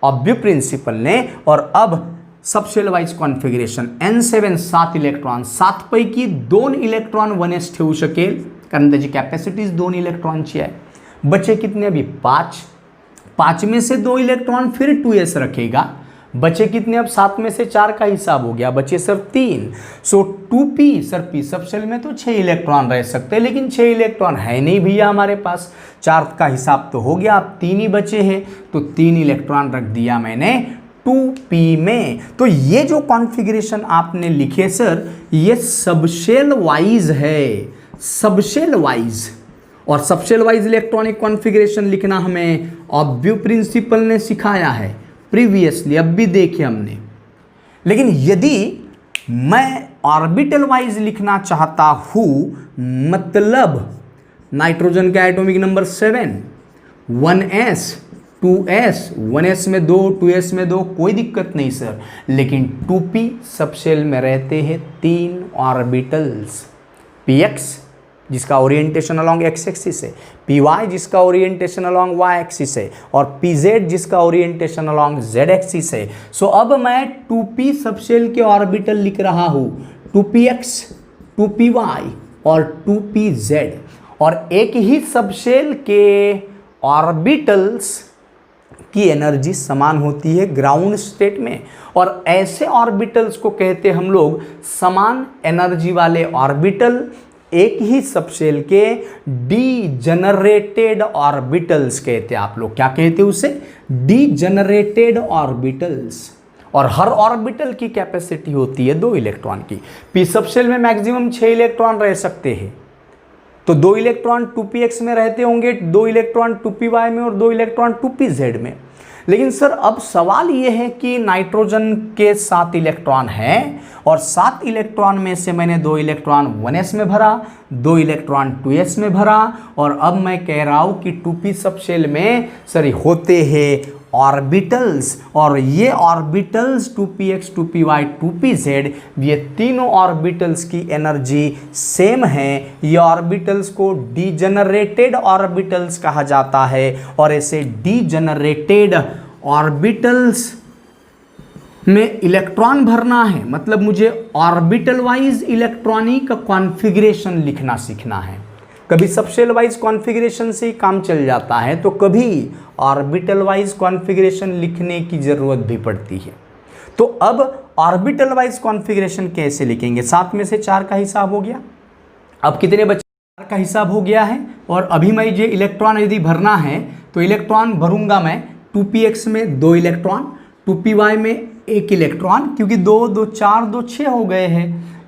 ऑब्व्यू प्रिंसिपल ने। और अब subshell wise configuration N7 7 electron, 7 पैकी 2 इलेक्ट्रॉन 1s ठेवू शकेल कारण त्याची कॅपॅसिटीज 2 इलेक्ट्रॉनची आहे। बचे कितने अभी 5 में से 2 इलेक्ट्रॉन फिर 2s रखेगा, बचे कितने अब 7 में से 4 का हिसाब हो गया, बचे सर 3। सो 2p सर पी सबशेल में तो 6 इलेक्ट्रॉन रह सकते हैं, लेकिन 6 इलेक्ट्रॉन है नहीं भैया हमारे पास, 4 का हिसाब तो हो गया, अब 3 ही बचे हैं, तो 3 इलेक्ट्रॉन रख दिया मैंने 2p में। तो ये जो कॉन्फ़िगरेशन आपने लिखे सर ये सबशेल वाइज है, सबशेल वाइज। और सबशेल वाइज इलेक्ट्रॉनिक कॉन्फ़िगरेशन लिखना हमें ऑब्व्यू प्रिंसिपल ने सिखाया है प्रीवियसली, अब भी देखे हमने। लेकिन यदि मैं ऑर्बिटल वाइज लिखना चाहता हूँ, मतलब नाइट्रोजन का atomic number 7, 1s 2s, 1s में 2 2s में 2 कोई दिक्कत नहीं सर, लेकिन 2p सबशेल में रहते हैं 3 ऑर्बिटल्स, px जिसका ओरिएंटेशन अलोंग x एक्सिस है, py जिसका ओरिएंटेशन अलोंग y एक्सिस है, और pz जिसका ओरिएंटेशन अलोंग z एक्सिस है। सो अब मैं 2p सबशेल के ऑर्बिटल लिख रहा हूँ, 2px 2py और 2pz, और एक ही सबशेल के ऑर्बिटल्स की एनर्जी समान होती है ग्राउंड स्टेट में, और ऐसे ऑर्बिटल्स को कहते हैं हम लोग समान एनर्जी वाले ऑर्बिटल। एक ही सबशेल के डीजेनरेटेड ऑर्बिटल्स कहते हैं, आप लोग क्या कहते हैं उसे, डीजेनरेटेड ऑर्बिटल्स। और हर ऑर्बिटल की कैपेसिटी होती है 2 इलेक्ट्रॉन की। पी सबशेल में मैक्सिमम 6 इलेक्ट्रॉन रह सकते हैं, तो 2 इलेक्ट्रॉन 2px में रहते होंगे, 2 इलेक्ट्रॉन 2py में और 2 इलेक्ट्रॉन 2pz में। लेकिन सर अब सवाल ये है कि नाइट्रोजन के 7 इलेक्ट्रॉन हैं, और 7 इलेक्ट्रॉन में से मैंने 2 इलेक्ट्रॉन 1s में भरा, 2 इलेक्ट्रॉन 2s में भरा, और अब मैं कह रहा हूँ कि 2p सबशेल में सर होते हैं ऑर्बिटल्स, और ये ऑर्बिटल्स 2px 2py 2pz, ये तीनों ऑर्बिटल्स की एनर्जी सेम है। ये ऑर्बिटल्स को डीजेनरेटेड ऑर्बिटल्स कहा जाता है, और ऐसे डीजेनरेटेड ऑर्बिटल्स में इलेक्ट्रॉन भरना है, मतलब मुझे ऑर्बिटल वाइज इलेक्ट्रॉनिक कॉन्फ़िगरेशन लिखना सीखना है। कभी सबशेल वाइज कॉन्फ़िगरेशन से ही काम चल जाता है, तो कभी ऑर्बिटल वाइज कॉन्फ़िगरेशन लिखने की ज़रूरत भी पड़ती है। तो अब ऑर्बिटल वाइज कॉन्फ़िगरेशन कैसे लिखेंगे, 7 में से 4 का हिसाब हो गया, अब कितने बचे, 4 का हिसाब हो गया है। और अभी मैं ये इलेक्ट्रॉन यदि भरना है तो इलेक्ट्रॉन भरूंगा मैं 2px में 2 इलेक्ट्रॉन, 2py में 1 इलेक्ट्रॉन, क्योंकि 2 2 4 2 6 हो गए हैं,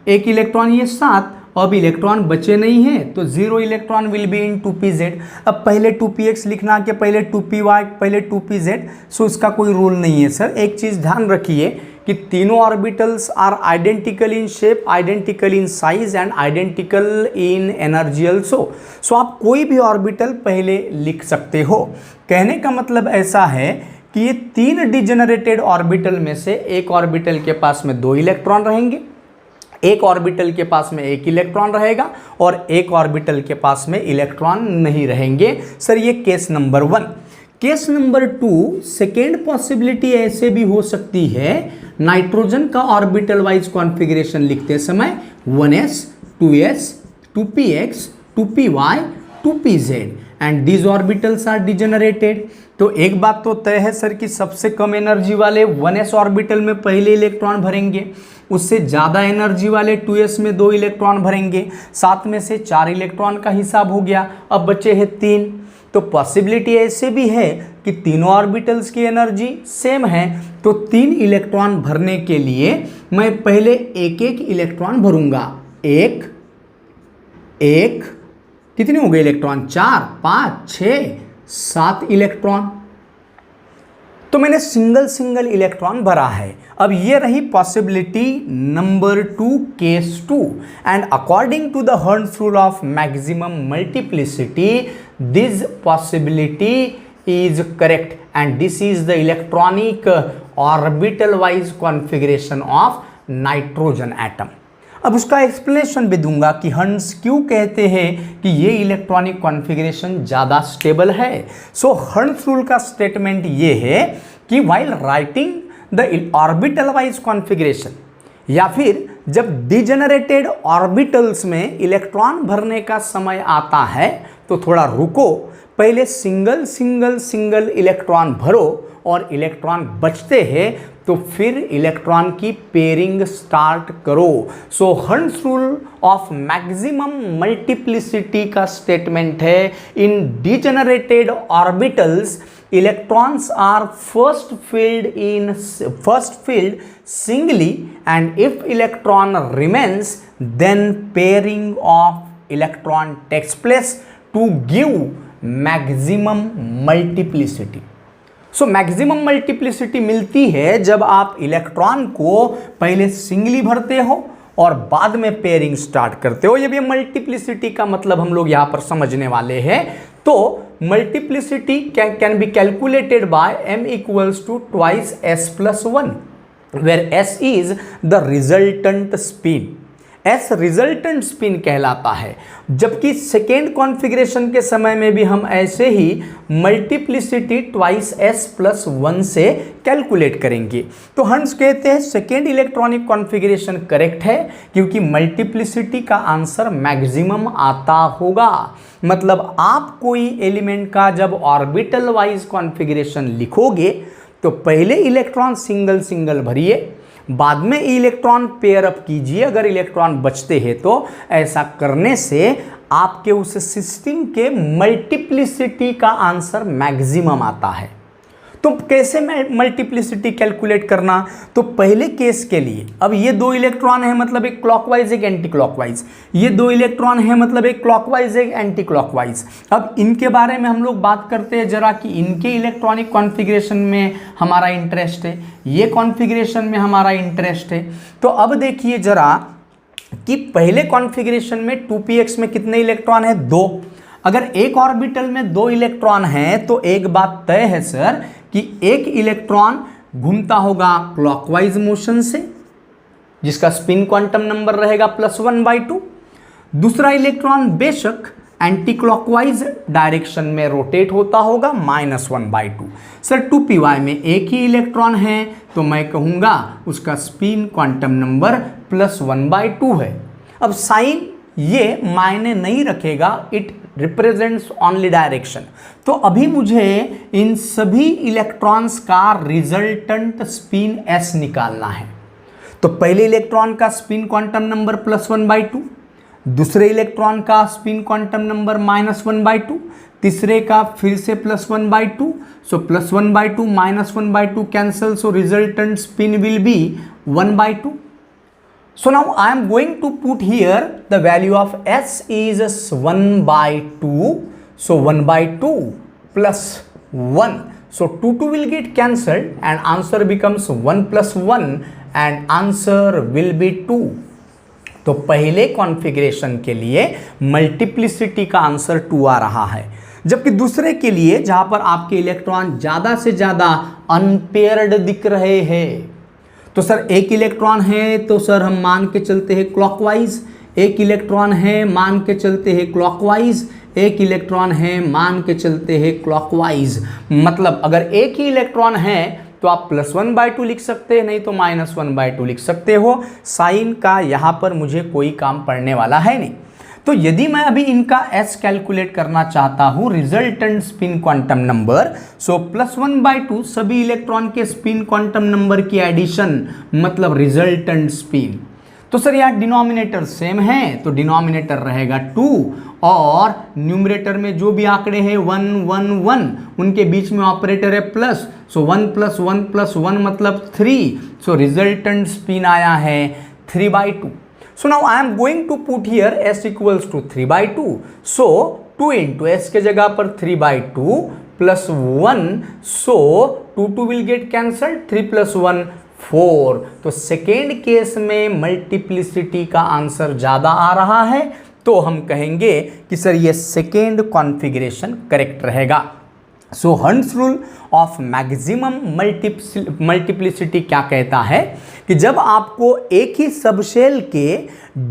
1 इलेक्ट्रॉन ये 7, अब इलेक्ट्रॉन बचे नहीं हैं, तो 0 electron will be in 2pz। अब पहले 2px लिखना कि पहले 2py पहले 2pz, सो इसका कोई रूल नहीं है सर। एक चीज़ ध्यान रखिए कि तीनों orbitals are identical in shape, identical in size and identical in energy also. So आप कोई भी ऑर्बिटल पहले लिख सकते हो। कहने का मतलब ऐसा है कि ये 3 डिजेनरेटेड ऑर्बिटल में से एक ऑर्बिटल के पास में 2 इलेक्ट्रॉन रहेंगे, एक ऑर्बिटल के पास में 1 इलेक्ट्रॉन रहेगा, और एक ऑर्बिटल के पास में इलेक्ट्रॉन नहीं रहेंगे। सर ये case number 1। Case number 2, second possibility ऐसे भी हो सकती है, नाइट्रोजन का ऑर्बिटल वाइज कॉन्फ़िगरेशन लिखते समय 1s 2s 2px 2py 2pz and these orbitals are degenerated. तो एक बात तो तय है सर कि सबसे कम एनर्जी वाले 1s ऑर्बिटल में पहले इलेक्ट्रॉन भरेंगे, उससे ज़्यादा एनर्जी वाले 2s में 2 इलेक्ट्रॉन भरेंगे, 7 में से 4 इलेक्ट्रॉन का हिसाब हो गया, अब बचे हैं 3। तो पॉसिबिलिटी ऐसे भी है कि तीनों ऑर्बिटल्स की एनर्जी सेम है, तो 3 इलेक्ट्रॉन भरने के लिए मैं पहले एक एक इलेक्ट्रॉन भरूंगा, एक एक कितने हो गए इलेक्ट्रॉन? 4 5 6 7 इलेक्ट्रॉन। तो मैंने सिंगल सिंगल इलेक्ट्रॉन भरा है। अब ये रही possibility number 2, case 2। And according to the Hertz rule of maximum multiplicity this possibility is correct and this is the electronic orbital wise configuration of nitrogen atom। अब उसका explanation भी दूंगा कि हर्ट्ज क्यों कहते हैं कि ये इलेक्ट्रॉनिक कॉन्फ़िगरेशन ज़्यादा स्टेबल है। सो हर्ट्ज रूल का स्टेटमेंट ये है कि while writing the orbital wise configuration या फिर जब डिजेनरेटेड ऑर्बिटल्स में इलेक्ट्रॉन भरने का समय आता है तो थोड़ा रुको, पहले सिंगल सिंगल सिंगल इलेक्ट्रॉन भरो और इलेक्ट्रॉन बचते हैं तो फिर इलेक्ट्रॉन की पेयरिंग स्टार्ट करो। So Hund's rule of maximum multiplicity का स्टेटमेंट है in degenerated orbitals electrons are first filled singly and if electron remains then pairing of electron takes place to give maximum multiplicity। So maximum multiplicity मिलती है जब आप electron को पहले singly भरते हो और बाद में पेयरिंग स्टार्ट करते हो। ये भी मल्टीप्लिसिटी का मतलब हम लोग यहां पर समझने वाले हैं। तो multiplicity can be calculated by m equals to twice s plus 1 where s is the resultant spin. S resultant spin कहलाता है। जबकि सेकेंड कॉन्फ़िगरेशन के समय में भी हम ऐसे ही मल्टीप्लिसिटी ट्वाइस s प्लस 1 से कैलकुलेट करेंगे। तो हर्ट्ज कहते हैं सेकेंड इलेक्ट्रॉनिक कॉन्फ़िगरेशन करेक्ट है क्योंकि मल्टीप्लिसिटी का आंसर मैक्सिमम आता होगा। मतलब आप कोई एलिमेंट का जब ऑर्बिटल वाइज कॉन्फ़िगरेशन लिखोगे तो पहले इलेक्ट्रॉन सिंगल सिंगल भरिए, बाद में इलेक्ट्रॉन पेयर अप कीजिए अगर इलेक्ट्रॉन बचते हैं तो। ऐसा करने से आपके उस सिस्टम के मल्टीप्लिसिटी का आंसर मैक्सिमम आता है। तो कैसे मल्टीप्लिसिटी कैलकुलेट करना? तो पहले केस के लिए अब ये दो इलेक्ट्रॉन है मतलब एक क्लॉकवाइज एक एंटी क्लॉकवाइज, ये दो इलेक्ट्रॉन है मतलब एक क्लॉकवाइज एक एंटी क्लॉकवाइज। अब इनके बारे में हम लोग बात करते हैं जरा कि इनके इलेक्ट्रॉनिक कॉन्फ़िगरेशन में हमारा इंटरेस्ट है, ये कॉन्फ़िगरेशन में हमारा इंटरेस्ट है। तो अब देखिए जरा कि पहले कॉन्फ़िगरेशन में 2px में कितने इलेक्ट्रॉन है? 2। अगर एक ऑर्बिटल में 2 इलेक्ट्रॉन हैं तो एक बात तय है सर कि एक इलेक्ट्रॉन घूमता होगा क्लॉकवाइज मोशन से जिसका स्पिन क्वांटम नंबर रहेगा +1/2। दूसरा इलेक्ट्रॉन बेशक एंटी क्लॉकवाइज डायरेक्शन में रोटेट होता होगा -1/2। सर 2py में एक ही इलेक्ट्रॉन है तो मैं कहूँगा उसका स्पिन क्वांटम नंबर +1/2 है। अब साइन ये मायने नहीं रखेगा, इट रिप्रेजेंट्स ओनली डायरेक्शन। तो अभी मुझे इन सभी इलेक्ट्रॉन्स का रिजल्टेंट स्पिन s निकालना है। तो पहले इलेक्ट्रॉन का स्पिन क्वांटम नंबर +1/2, दूसरे इलेक्ट्रॉन का स्पिन क्वांटम नंबर -1/2, तीसरे का फिर से +1/2। सो +1/2 -1/2 cancel, so resultant spin will be 1/2। So now I am going to put here the value of s is 1/2. So 1/2 plus 1. So 2 will get cancelled and answer becomes 1 plus 1 and answer will be 2. तो पहले configuration के लिए multiplicity का answer 2 आ रहा है, जबकि दूसरे के लिए जहां पर आपके इलेक्ट्रॉन ज़्यादा से ज़्यादा अनपेयर्ड दिख रहे हैं तो सर एक इलेक्ट्रॉन है तो सर हम मान के चलते हैं क्लॉकवाइज, एक इलेक्ट्रॉन है मान के चलते हैं क्लॉकवाइज, एक इलेक्ट्रॉन है मान के चलते हैं क्लॉकवाइज। मतलब अगर एक ही इलेक्ट्रॉन है तो आप +1/2 लिख सकते हैं, नहीं तो -1/2 लिख सकते हो। साइन का यहाँ पर मुझे कोई काम पड़ने वाला है नहीं। तो यदि मैं अभी इनका s कैलकुलेट करना चाहता हूँ रिजल्टेंट स्पिन क्वांटम नंबर, सो +1/2 सभी इलेक्ट्रॉन के स्पिन क्वांटम नंबर की एडिशन मतलब रिजल्टेंट स्पिन। तो सर यार डिनोमिनेटर सेम है तो डिनोमिनेटर रहेगा 2 और न्यूमरेटर में जो भी आंकड़े हैं 1 1 1 उनके बीच में ऑपरेटर है प्लस। सो 1 + 1 + 1 मतलब 3। सो रिजल्टेंट स्पिन आया है 3/2। So now I am going to put here s equals to 3/2. So 2 into s के जगह पर 3/2 plus 1. So 2 will get cancelled. 3 plus 1 4. तो सेकेंड केस में मल्टीप्लिसिटी का आंसर ज्यादा आ रहा है, तो हम कहेंगे कि सर ये सेकेंड कॉन्फ़िगरेशन करेक्ट रहेगा। So Hund's rule of maximum multiplicity क्या कहता है कि जब आपको एक ही सबशेल के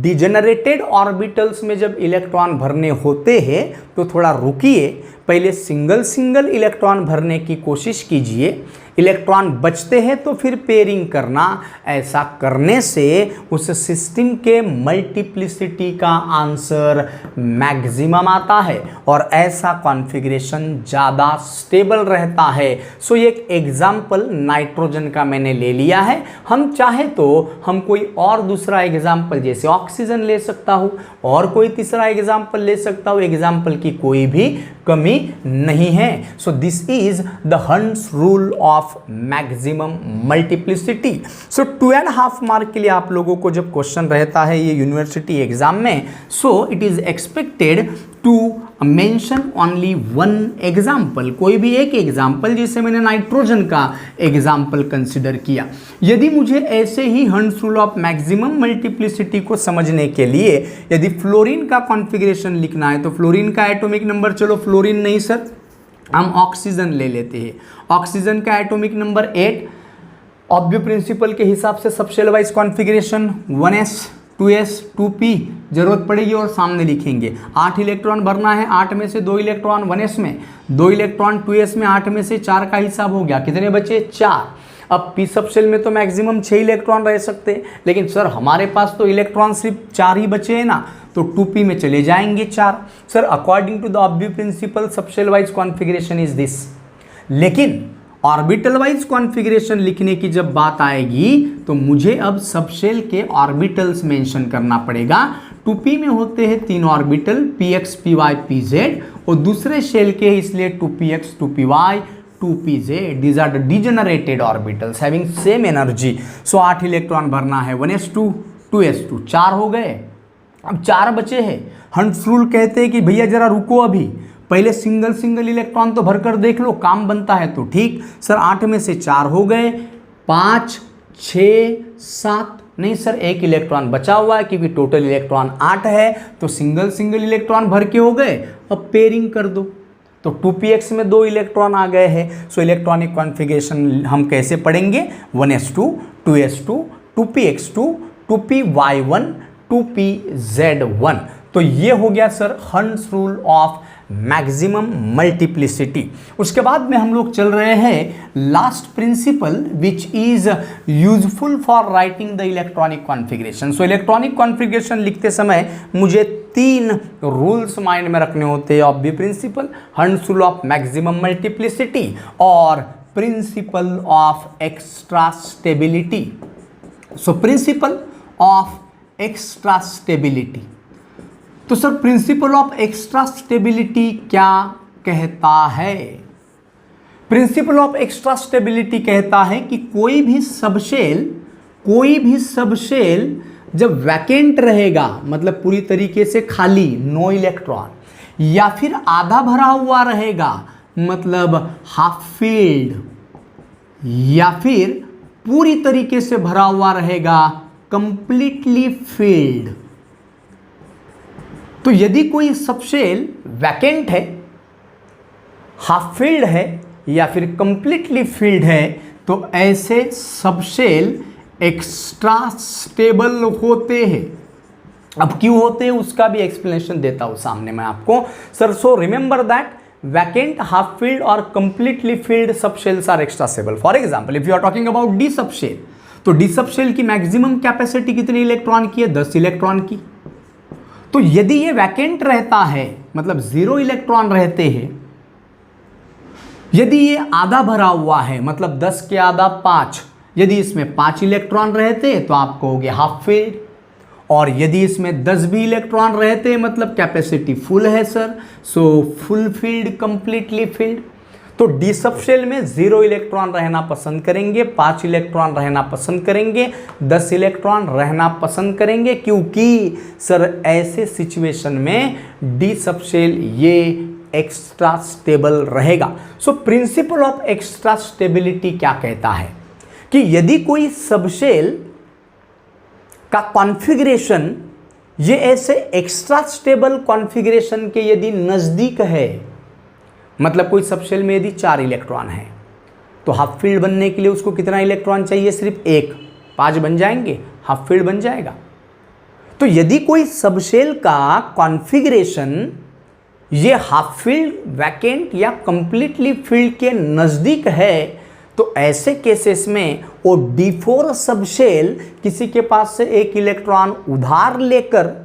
डिजेनरेटेड ऑर्बिटल्स में जब इलेक्ट्रॉन भरने होते हैं तो थोड़ा रुकिए, पहले सिंगल सिंगल इलेक्ट्रॉन भरने की कोशिश कीजिए, इलेक्ट्रॉन बचते हैं तो फिर पेयरिंग करना। ऐसा करने से उस सिस्टम के मल्टीप्लिसिटी का आंसर मैक्सिमम आता है और ऐसा कॉन्फ़िगरेशन ज़्यादा स्टेबल रहता है। सो एक एग्जाम्पल नाइट्रोजन का मैंने ले लिया है, हम चाहे तो हम कोई और दूसरा एग्जाम्पल जैसे ऑक्सीजन ले सकता हूँ और कोई तीसरा एग्जाम्पल ले सकता हूँ, एग्जाम्पल की कोई भी कमी नहीं है। So this is the hunts rule of maximum multiplicity. So 2.5 mark के लिए आप लोगों को जब क्वेश्चन रहता है ये यूनिवर्सिटी एग्जाम में, so it is expected to mention only one example, कोई भी एक एग्जाम्पल, जैसे मैंने नाइट्रोजन का एग्जाम्पल कंसिडर किया। यदि मुझे ऐसे ही Hund's rule of maximum multiplicity को समझने के लिए यदि फ्लोरीन का कॉन्फ़िगरेशन लिखना है तो फ्लोरीन का एटॉमिक नंबर, चलो फ्लोरीन नहीं सर, हम ऑक्सीजन ले लेते हैं। ऑक्सीजन का एटॉमिक नंबर 8, ऑब्वियस प्रिंसिपल के हिसाब से subshell wise configuration 1s 2s 2p जरूरत पड़ेगी और सामने लिखेंगे। 8 इलेक्ट्रॉन भरना है, 8 में से 2 इलेक्ट्रॉन 1s में, 2 इलेक्ट्रॉन 2s में, 8 में से 4 का हिसाब हो गया, कितने बचे 4। अब p सबशेल में तो मैक्सिमम 6 इलेक्ट्रॉन रह सकते हैं, लेकिन सर हमारे पास तो इलेक्ट्रॉन सिर्फ 4 ही बचे हैं ना, तो 2p में चले जाएंगे 4। Sir according to the obvious principle subshell wise configuration is this, लेकिन ऑर्बिटल वाइज कॉन्फ़िगरेशन लिखने की जब बात आएगी तो मुझे अब सबशेल के ऑर्बिटल्स मेंशन करना पड़ेगा। 2p में होते हैं 3 ऑर्बिटल px py pz और दूसरे शेल के इसलिए 2px 2py 2pz, these are the degenerated orbitals having same energy। so 8 electron भरना है, 1s2 2s2 4 हो गए, अब 4 बचे हैं। हंट्स रूल कहते हैं कि भैया जरा रुको, अभी पहले सिंगल सिंगल इलेक्ट्रॉन तो भरकर देख लो, काम बनता है तो ठीक। सर 8 में से 4 हो गए, 5 6 7, नहीं सर एक इलेक्ट्रॉन बचा हुआ है क्योंकि टोटल इलेक्ट्रॉन 8 है, तो सिंगल सिंगल इलेक्ट्रॉन भर के हो गए, अब पेयरिंग कर दो, तो 2px में 2 इलेक्ट्रॉन आ गए हैं। सो इलेक्ट्रॉनिक कॉन्फ़िगरेशन हम कैसे पढ़ेंगे, 1s2 2s2 2px2 2py1 2pz1। तो ये हो गया sir hunts rule of maximum multiplicity. उसके बाद में हम लोग चल रहे हैं last principal which is useful for writing the electronic configuration. So electronic configuration लिखते समय मुझे 3 रूल्स माइंड में रखने होते हैं, Aufbau principle, Hund's rule of maximum multiplicity और principle of extra stability. So principle of extra stability, तो sir principle of extra stability क्या कहता है? प्रिंसिपल ऑफ एक्स्ट्रा स्टेबिलिटी कहता है कि कोई भी सबशेल जब वैकेंट रहेगा, मतलब पूरी तरीके से खाली, नो इलेक्ट्रॉन, या फिर आधा भरा हुआ रहेगा, मतलब हाफ फील्ड, या फिर पूरी तरीके से भरा हुआ रहेगा, कंप्लीटली फील्ड। तो यदि कोई सबशेल वैकेंट है, हाफ फील्ड है या फिर कंप्लीटली फील्ड है, तो ऐसे सबशेल एक्स्ट्रा स्टेबल होते हैं। अब क्यों होते हैं उसका भी एक्सप्लेनेशन देता हूं सामने मैं आपको। Sir so remember that vacant, half filled और completely filled subshells are extra stable. For example if you are talking about d subshell, तो डी सबशेल की मैक्सिमम कैपेसिटी कितने इलेक्ट्रॉन की है? 10 इलेक्ट्रॉन की। तो यदि ये वैकेंट रहता है, मतलब 0 इलेक्ट्रॉन रहते हैं, यदि ये आधा भरा हुआ है, मतलब 10 के आधा 5, यदि इसमें 5 इलेक्ट्रॉन रहते तो आप कहोगे हाफ फील्ड, और यदि इसमें 10 भी इलेक्ट्रॉन रहते मतलब कैपेसिटी फुल है sir, so full field, completely field. तो डी सब शेल में 0 इलेक्ट्रॉन रहना पसंद करेंगे, 5 इलेक्ट्रॉन रहना पसंद करेंगे, 10 इलेक्ट्रॉन रहना पसंद करेंगे, क्योंकि सर ऐसे सिचुएशन में डी सब शेल ये एक्स्ट्रा स्टेबल रहेगा। सो प्रिंसिपल ऑफ एक्स्ट्रा स्टेबिलिटी क्या कहता है कि यदि कोई सबशेल का कॉन्फ़िगरेशन ये ऐसे एक्स्ट्रा स्टेबल कॉन्फ़िगरेशन के यदि नज़दीक है, मतलब कोई सबशेल में यदि 4 इलेक्ट्रॉन है तो हाफ फील्ड बनने के लिए उसको कितना इलेक्ट्रॉन चाहिए? सिर्फ 1, 5 बन जाएंगे, हाफ फील्ड बन जाएगा। तो यदि कोई सबशेल का कॉन्फ़िगरेशन ये हाफ फील्ड, वैकेंट या कंप्लीटली फील्ड के नज़दीक है, तो ऐसे केसेस में वो D4 सबशेल किसी के पास से 1 इलेक्ट्रॉन उधार लेकर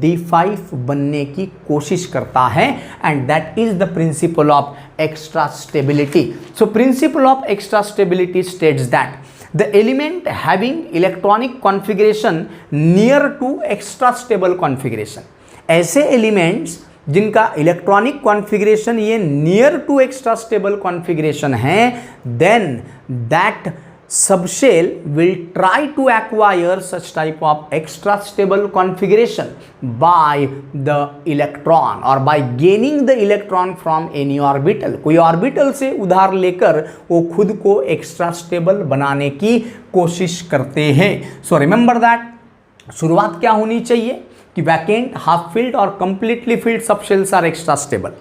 D5 बनने की कोशिश करता है, and that is the principle of extra stability. So principle of extra stability states that the element having electronic configuration near to extra stable configuration, ऐसे एलिमेंट्स जिनका इलेक्ट्रॉनिक कॉन्फ़िगरेशन ये near to extra stable configuration है, then that subshell will try to acquire such type of extra stable configuration by the electron or by gaining the electron from any orbital। कोई orbital से उधार लेकर वो खुद को extra stable बनाने की कोशिश करते हैं। सो रिमेंबर दैट शुरुआत क्या होनी चाहिए कि वैकेंट, हाफ फील्ड और completely filled subshells are extra stable,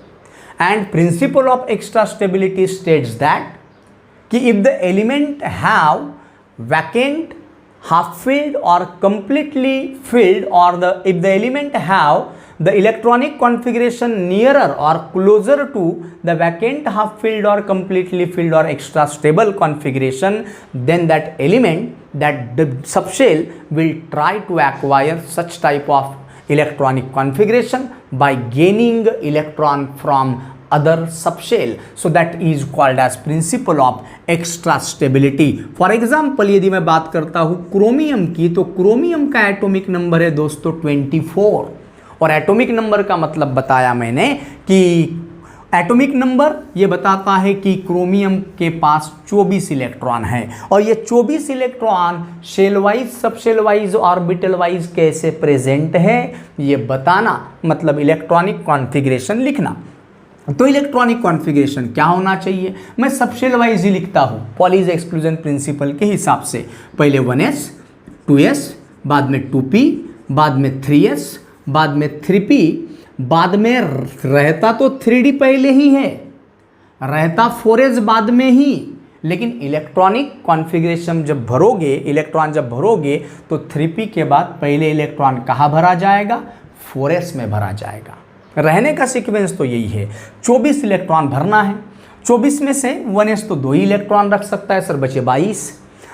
and principle of extra stability states that कि if the element have vacant, half filled or completely filled, or if the element have the electronic configuration nearer or closer to the vacant, half filled or completely filled or extra stable configuration, then that element, that the subshell will try to acquire such type of electronic configuration by gaining electron from other subshell। So that is called as principle of extra stability। For example, यदि मैं बात करता हूँ chromium की, तो chromium का atomic number है दोस्तों 24, और एटॉमिक नंबर का मतलब बताया मैंने कि एटॉमिक नंबर ये बताता है कि क्रोमियम के पास 24 इलेक्ट्रॉन है, और ये 24 electron shell wise, sub shell wise, orbital wise कैसे प्रेजेंट है ये बताना, मतलब इलेक्ट्रॉनिक कॉन्फ़िगरेशन लिखना। तो इलेक्ट्रॉनिक कॉन्फ़िगरेशन क्या होना चाहिए, मैं सबशेल वाइज ही लिखता हूँ पॉलीज एक्सक्लूजन प्रिंसिपल के हिसाब से। पहले 1s, 2s, बाद में 2p, बाद में 3s, बाद में 3p, बाद में रहता तो 3d पहले ही है, रहता 4s बाद में ही, लेकिन इलेक्ट्रॉनिक कॉन्फ़िगरेशन जब भरोगे, इलेक्ट्रॉन जब भरोगे तो 3p के बाद पहले इलेक्ट्रॉन कहाँ भरा जाएगा? 4s में भरा जाएगा। रहने का सीक्वेंस तो यही है, 24 इलेक्ट्रॉन भरना है, 24 में से 1s तो 2 ही इलेक्ट्रॉन रख सकता है सर, बचे 22,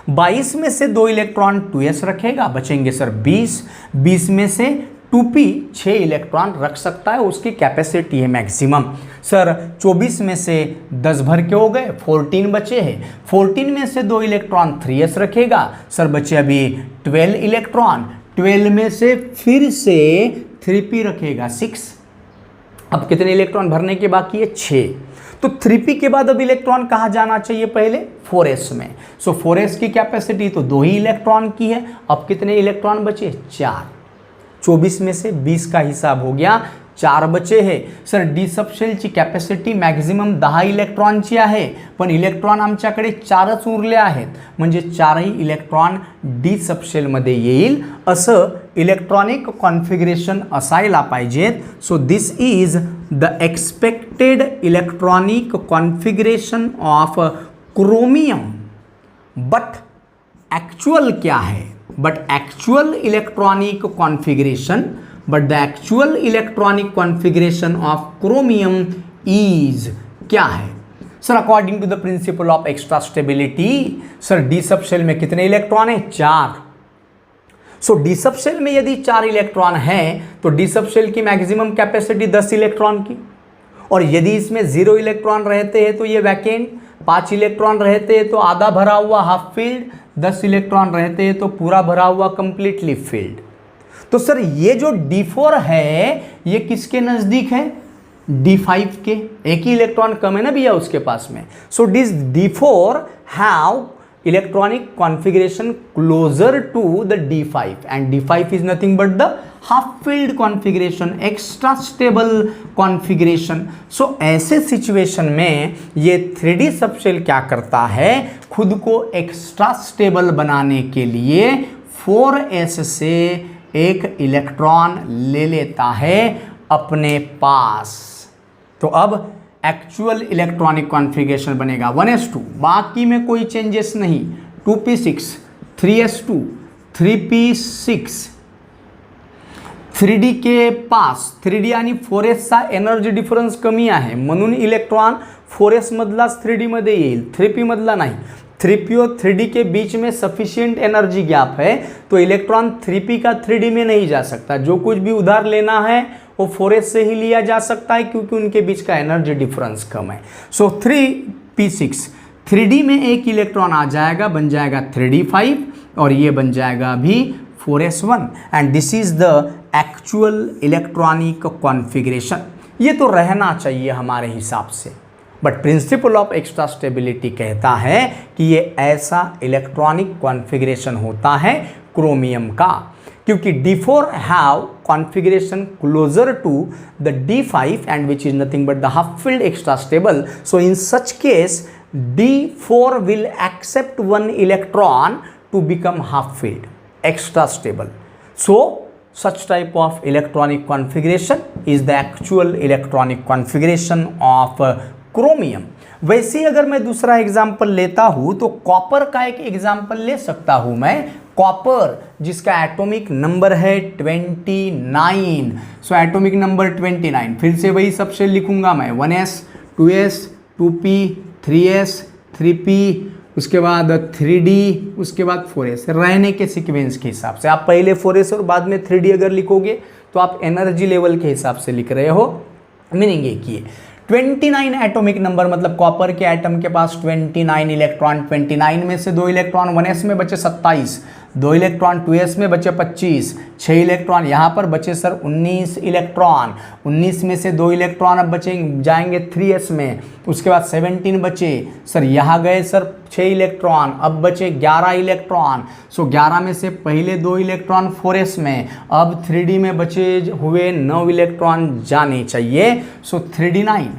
22 में से 2 इलेक्ट्रॉन 2s रखेगा, बचेंगे सर 20, 20 में से 2p 6 इलेक्ट्रॉन रख सकता है, उसकी कैपेसिटी है मैक्सिमम। सर 24 में से 10 भर के हो गए, 14 बचे हैं, 14 में से 2 इलेक्ट्रॉन 3s रखेगा, सर बचे अभी 12 इलेक्ट्रॉन, 12 में से फिर से 3p रखेगा 6। अब कितने इलेक्ट्रॉन भरने के बाकी है? 6। तो 3p के बाद अब इलेक्ट्रॉन कहाँ जाना चाहिए? पहले 4s में। सो 4s की कैपेसिटी तो 2 ही इलेक्ट्रॉन की है, अब कितने इलेक्ट्रॉन बचे? 4। 24 में से 20 का हिसाब हो गया, 4 बचे हैं। सर डी सबशेलची कॅपॅसिटी मॅक्झिमम 10 इलेक्ट्रॉनची आहे, पण इलेक्ट्रॉन आमच्याकडे 4च उरले आहेत, म्हणजे 4ही इलेक्ट्रॉन डी सबशेलमध्ये येईल असं इलेक्ट्रॉनिक कॉन्फिगरेशन असायला पाहिजेत। So this is the expected electronic configuration of chromium, but actual क्या है? But actual electronic configuration, but the actual electronic configuration of chromium is क्या है? Sir according to the principle of extra stability, sir D subshell में कितने electron है? 4। सो D subshell में यदि 4 electron है तो डी सबशेल की मैक्सिमम कैपेसिटी 10 इलेक्ट्रॉन की, और यदि इसमें 0 इलेक्ट्रॉन रहते हैं तो ये वैकेंट, 5 इलेक्ट्रॉन रहते हैं तो आधा भरा हुआ हाफ फील्ड, 10 इलेक्ट्रॉन रहते हैं तो पूरा भरा हुआ कंप्लीटली फील्ड। तो सर ये जो D4 है ये किसके नज़दीक है? D5 के, एक ही इलेक्ट्रॉन कम है ना भैया उसके पास में। So this D4 have electronic configuration closer to the D5 and D5 is nothing but the half filled configuration, extra stable configuration. So ऐसे सिचुएशन में ये 3D सबशेल क्या करता है, खुद को एक्स्ट्रा स्टेबल बनाने के लिए 4s से एक इलेक्ट्रॉन ले लेता है अपने पास। तो अब एक्चुअल इलेक्ट्रॉनिक कॉन्फ़िगरेशन बनेगा 1s2, बाकी में कोई चेंजेस नहीं, 2p6, 3s2, 3p6, 3d के पास 3d आणि 4s चा एनर्जी डिफरन्स कमी आहे म्हणून इलेक्ट्रॉन 4s मधलाच 3d मध्ये येईल, 3p मधला नाही। 3p और 3d के बीच में सफिशिएंट एनर्जी गैप है, तो इलेक्ट्रॉन 3p का 3d में नहीं जा सकता। जो कुछ भी उधार लेना है वो 4s से ही लिया जा सकता है क्योंकि उनके बीच का एनर्जी डिफरेंस कम है। सो 3p6 3d में एक इलेक्ट्रॉन आ जाएगा, बन जाएगा 3d5 और ये बन जाएगा अभी 4s1 and this is the actual electronic configuration. ये तो रहना चाहिए हमारे हिसाब से, but principal of extra stability कहता है कि ये ऐसा इलेक्ट्रॉनिक कॉन्फ़िगरेशन होता है क्रोमियम का, क्योंकि D4 have configuration closer to the D5 and which is nothing but the half filled extra stable. So in such case D4 will except one electron to become half filled extra stable. So such type of electronic configuration is the actual electronic configuration of chromium। वैसे ही अगर मैं दूसरा example लेता हूं तो copper का एक example ले सकता हूं मैं, कॉपर जिसका एटॉमिक नंबर है 29। सो एटॉमिक नंबर 29, फिर से वही सबसे लिखूंगा मैं 1s 2s 2p 3s 3p उसके बाद 3d उसके बाद 4s, रहने के सीक्वेंस के हिसाब से। आप पहले 4s और बाद में 3d अगर लिखोगे तो आप एनर्जी लेवल के हिसाब से लिख रहे हो, मीनिंग एक ही है। 29 एटॉमिक नंबर मतलब कॉपर के एटम के पास 29 इलेक्ट्रॉन, 29 में से 2 इलेक्ट्रॉन 1s में बचे 27, 2 इलेक्ट्रॉन 2s में बचे 25, 6 इलेक्ट्रॉन यहाँ पर बचे सर 19 इलेक्ट्रॉन, 19 में से 2 इलेक्ट्रॉन अब बचे जाएंगे 3s में, उसके बाद 17 बचे सर, यहाँ गए सर 6 इलेक्ट्रॉन, अब बचे 11 इलेक्ट्रॉन। सो 11 में से पहले 2 इलेक्ट्रॉन 4s में, अब 3d में बचे हुए 9 इलेक्ट्रॉन जाने चाहिए। सो 3d9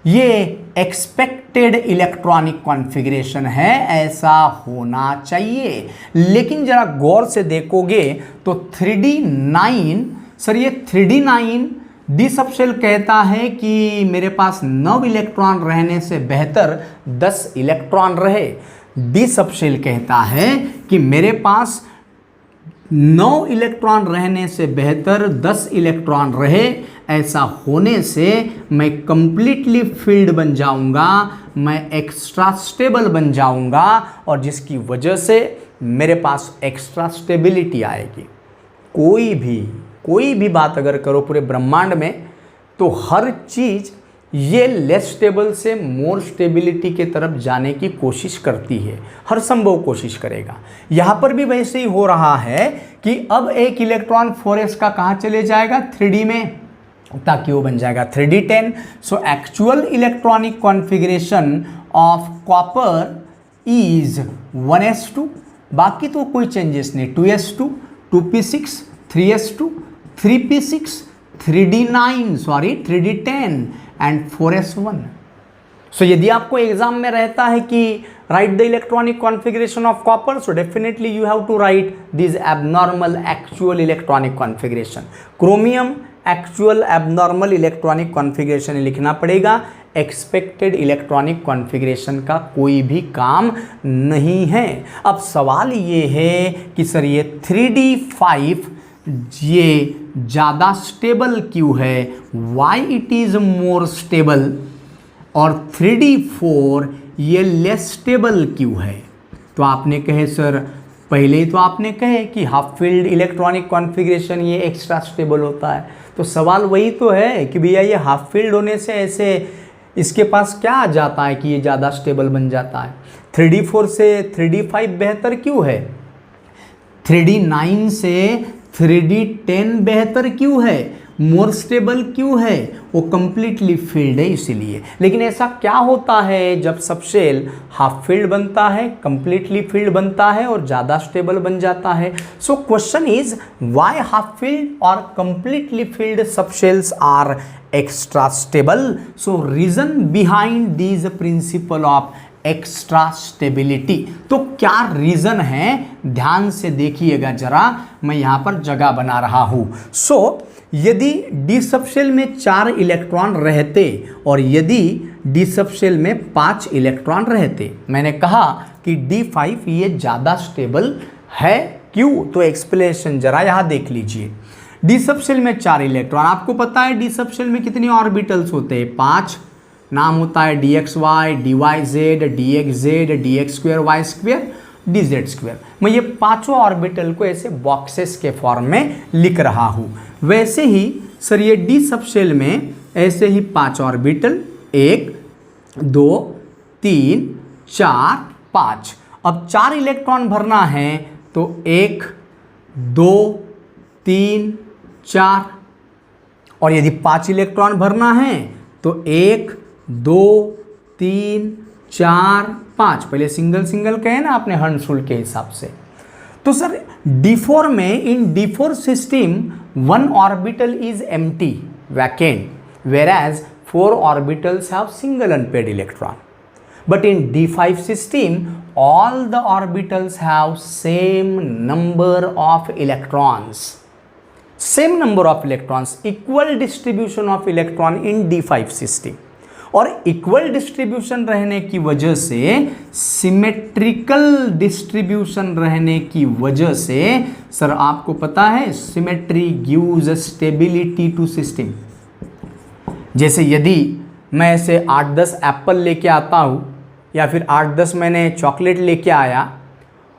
ये एक्सपेक्टेड इलेक्ट्रॉनिक कॉन्फ़िगरेशन है, ऐसा होना चाहिए। लेकिन जरा गौर से देखोगे तो 3d9 सर, ये 3d9 डी सबशेल कहता है कि मेरे पास 9 इलेक्ट्रॉन रहने से बेहतर 10 इलेक्ट्रॉन रहे। डी सबशेल कहता है कि मेरे पास 9 इलेक्ट्रॉन रहने से बेहतर 10 इलेक्ट्रॉन रहे। ऐसा होने से मैं कंप्लीटली फील्ड बन जाऊंगा, मैं एक्स्ट्रा स्टेबल बन जाऊंगा और जिसकी वजह से मेरे पास एक्स्ट्रा स्टेबिलिटी आएगी। कोई भी बात अगर करो पूरे ब्रह्मांड में तो हर चीज़ ये लेस स्टेबल से मोर स्टेबिलिटी के तरफ जाने की कोशिश करती है, हर संभव कोशिश करेगा। यहाँ पर भी वैसे ही हो रहा है कि अब एक इलेक्ट्रॉन 4s का कहाँ चले जाएगा 3d में, ताकि वो बन जाएगा 3d10। So actual electronic configuration of copper is 1s2, बाकी तो कोई चेंजेस नहीं, 2s2 2p6 3s2 3p6 3d9 sorry 3d10 and 4s1। सो यदि आपको एग्जाम में रहता है कि write the electronic configuration of copper, so definitely you have to write this abnormal actual electronic configuration. Chromium actual abnormal electronic configuration लिखना पड़ेगा, expected electronic configuration का कोई भी काम नहीं है। अब सवाल ये है कि सर ये 3d5 ये ज़्यादा स्टेबल क्यों है, why it is more stable, और 3d4 ये लेस स्टेबल क्यों है। तो आपने कहे सर, पहले ही तो आपने कहे कि हाफ फील्ड इलेक्ट्रॉनिक कॉन्फ़िगरेशन ये एक्स्ट्रा स्टेबल होता है, तो सवाल वही तो है कि भैया ये हाफ फील्ड होने से ऐसे इसके पास क्या आ जाता है कि ये ज़्यादा स्टेबल बन जाता है। 3d4 से 3d5 बेहतर क्यों है, 3d9 से 3d10 बेहतर क्यों है, मोर स्टेबल क्यों है? वो कंप्लीटली फिल्ड है इसीलिए। लेकिन ऐसा क्या होता है जब सब शेल हाफ फिल्ड बनता है, कंप्लीटली फिल्ड बनता है और ज़्यादा स्टेबल बन जाता है? So question is why half filled और completely filled subshells are extra stable? So reason behind this principle of extra stability. तो क्या रीजन है, ध्यान से देखिएगा जरा, मैं यहां पर जगह बना रहा हूं। यदि डी सबशेल में 4 इलेक्ट्रॉन रहते और यदि डी सबशेल में 5 इलेक्ट्रॉन रहते, मैंने कहा कि D5 ये ज़्यादा स्टेबल है। क्यों? तो एक्सप्लेनेशन जरा यहाँ देख लीजिए। डी सबशेल में 4 इलेक्ट्रॉन, आपको पता है डी सबशेल में कितने ऑर्बिटल्स होते हैं? 5। नाम होता है dxy, dyz, dxz, dx2y2, dz2। मैं ये पांचों ऑर्बिटल को ऐसे बॉक्सेस के फॉर्म में लिख रहा हूं। वैसे ही सर ये डी सबशेल में ऐसे ही 5 ऑर्बिटल, 1 2 3 4 5। अब 4 इलेक्ट्रॉन भरना है तो 1 2 3 4, और यदि 5 इलेक्ट्रॉन भरना है तो 1 2 3 4 5। पहले सिंगल सिंगल कहे ना आपने हंसुल के हिसाब से। तो सर D4 में, इन D4 system 1 orbital is empty, vacant, whereas 4 orbitals have single unpaired electron. But in D5 system, all the orbitals have same number of electrons. Same number of electrons, equal distribution of electron in D5 system. और equal distribution रहने की वजह से, symmetrical distribution रहने की वजह से sir आपको पता है symmetry gives stability to system. जैसे यदि मैं ऐसे 8-10 एप्पल लेके आता हूँ या फिर 8-10 मैंने चॉकलेट लेके आया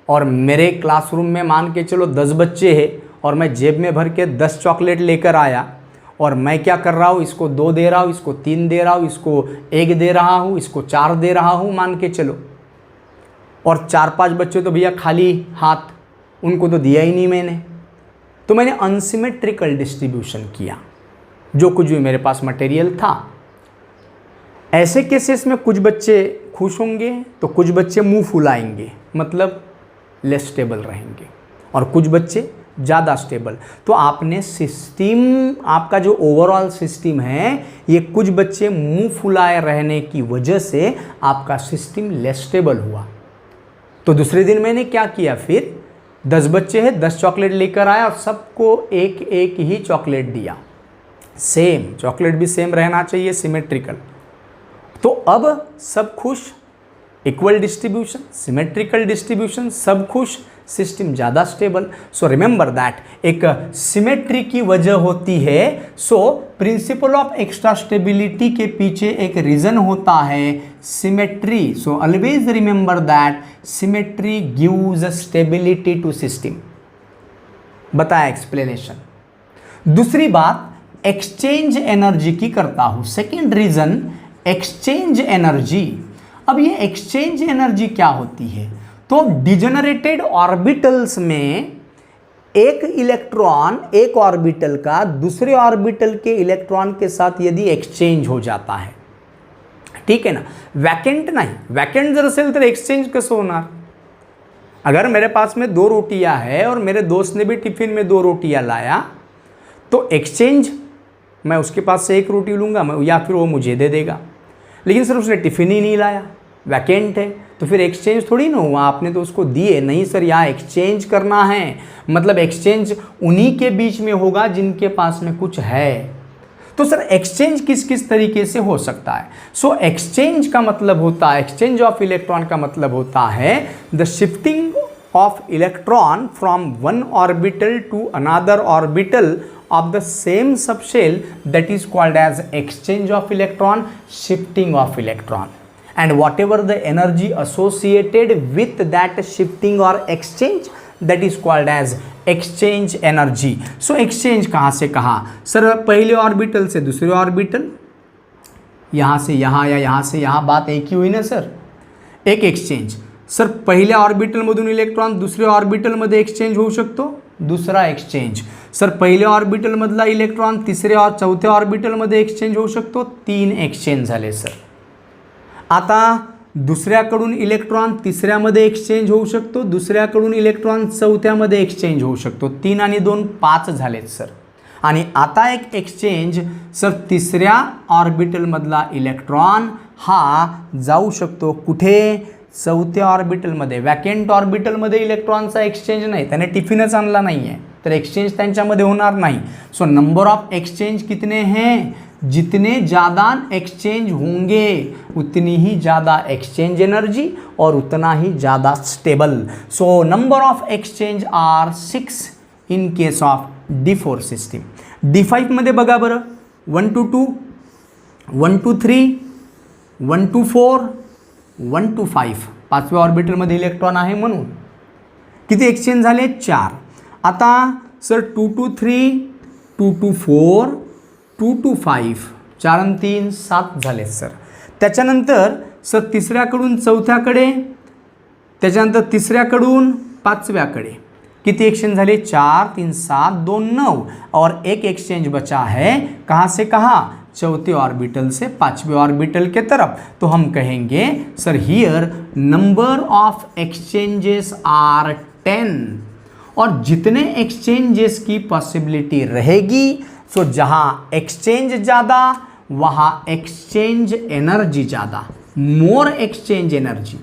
और मेरे क्लासरूम में मान के चलो 10 बच्चे हैं और मैं जेब में भर के 10 चॉकलेट लेकर आया और मैं क्या कर रहा हूँ, इसको 2 दे रहा हूँ, इसको 3 दे रहा हूँ, इसको 1 दे रहा हूँ, इसको 4 दे रहा हूँ मान के चलो, और 4-5 बच्चे तो भैया खाली हाथ, उनको तो दिया ही नहीं मैंने। तो मैंने अनसिमेट्रिकल डिस्ट्रीब्यूशन किया जो कुछ भी मेरे पास मटेरियल था। ऐसे केसेस में कुछ बच्चे खुश होंगे तो कुछ बच्चे मुंह फुलाएंगे, मतलब लेस स्टेबल रहेंगे, और कुछ बच्चे ज़्यादा स्टेबल। तो आपने सिस्टम, आपका जो ओवरऑल सिस्टम है, ये कुछ बच्चे मुंह फुलाए रहने की वजह से आपका सिस्टम लेस स्टेबल हुआ। तो दूसरे दिन मैंने क्या किया, फिर 10 बच्चे हैं, 10 चॉकलेट लेकर आया और सबको एक एक ही चॉकलेट दिया। सेम चॉकलेट भी सेम रहना चाहिए, सिमेट्रिकल। तो अब सब खुश, इक्वल डिस्ट्रीब्यूशन, सिमेट्रिकल डिस्ट्रीब्यूशन, सब खुश, सिस्टम ज़्यादा स्टेबल। सो रिमेंबर दैट एक सिमेट्री की वजह होती है। So principle of extra stability के पीछे एक रीजन होता है symmetry. So always remember that symmetry gives stability to system. बताया एक्सप्लेनेशन। दूसरी बात एक्सचेंज एनर्जी की करता हूं। Second reason exchange energy. अब ये एक्सचेंज एनर्जी क्या होती है? तो डिजेनरेटेड ऑर्बिटल्स में एक इलेक्ट्रॉन एक ऑर्बिटल का दूसरे ऑर्बिटल के इलेक्ट्रॉन के साथ यदि एक्सचेंज हो जाता है, ठीक है ना, वैकेंट नहीं, वैकेंट जर असेल तर एक्सचेंज कसं होणार? अगर मेरे पास में 2 रोटियां है और मेरे दोस्त ने भी टिफिन में 2 रोटियां लाया, तो एक्सचेंज मैं उसके पास से 1 रोटी लूँगा या फिर वो मुझे दे देगा। लेकिन सर उसने टिफिन ही नहीं लाया, वैकेंट है, तो फिर एक्सचेंज थोड़ी ना हुआ, आपने तो उसको दिए नहीं। सर यहाँ एक्सचेंज करना है, मतलब एक्सचेंज उन्हीं के बीच में होगा जिनके पास में कुछ है। तो सर एक्सचेंज किस किस तरीके से हो सकता है? सो एक्सचेंज का मतलब होता है, एक्सचेंज ऑफ इलेक्ट्रॉन का मतलब होता है the shifting of electron from one orbital to another orbital of the same subshell, that is called as exchange of electron, shifting of electron, and whatever the energy associated with that shifting or exchange, that is called as exchange energy. So exchange कहाँ से कहाँ? Sir पहले orbital से दूसरे orbital, यहाँ से यहाँ या यहाँ से यहाँ, बात एक ही हुई ना सर, एक एक्सचेंज। सर पहिल्या ऑर्बिटल मधून इलेक्ट्रॉन दुसऱ्या ऑर्बिटल मध्ये एक्सचेंज होऊ शकतो, दूसरा एक्सचेंज। सर पहिल्या ऑर्बिटलमधला इलेक्ट्रॉन तिसऱ्या और चौथ्या ऑर्बिटलमध्ये एक्सचेंज होऊ शकतो, 3 एक्सचेंज झाले सर. आता दुसऱ्याकडून इलेक्ट्रॉन तिसऱ्यामध्ये एक्सचेंज होऊ शकतो, दुसऱ्याकडून इलेक्ट्रॉन चौथ्यामध्ये एक्सचेंज होऊ शकतो. 3 आणि 2 5 झालेत सर. आणि आता एक एक्सचेंज सर तिसऱ्या ऑर्बिटलमधला इलेक्ट्रॉन हा जाऊ शकतो कुठे, चौथ्या ऑर्बिटलमध्ये. वॅकेंट ऑर्बिटलमध्ये इलेक्ट्रॉनचा एक्सचेंज नाही, त्याने टिफिनच आणला नाही आहे, तर एक्सचेंज त्यांच्यामध्ये होणार नाही. सो नंबर ऑफ एक्सचेंज कितने हैं, जितने ज़्यादा एक्सचेंज होंगे उतनी ही ज़्यादा एक्सचेंज एनर्जी और उतना ही ज़्यादा stable. So number of exchange are 6 in case of D4 system. D5 मध्ये बघा बरं, 1 to 2, 1 to 3, 1 to 4, 1 to 5. पाचव्या ऑर्बिटलमध्ये इलेक्ट्रॉन आहे म्हणून किती एक्सचेंज झाले, 4. आता सर 2 to 3, 2 to 4, 2 to 5, 4 आणि 3 7 झाले सर. त्याच्यानंतर सर तिसऱ्याकडून चौथ्याकडे, त्याच्यानंतर तिसऱ्याकडून पाचव्याकडे किती एक्सचेंज झाले, 4 3 7 2 9 और एक एक्सचेंज बचा है कहाँ से कहाँ, चौथे ऑर्बिटल से पांचवें ऑर्बिटल के तरफ. तो हम कहेंगे sir here number of exchanges are 10 और जितने एक्सचेंजेस की पॉसिबिलिटी रहेगी सो जहाँ एक्सचेंज ज़्यादा वहाँ एक्सचेंज एनर्जी ज़्यादा, मोर एक्सचेंज एनर्जी.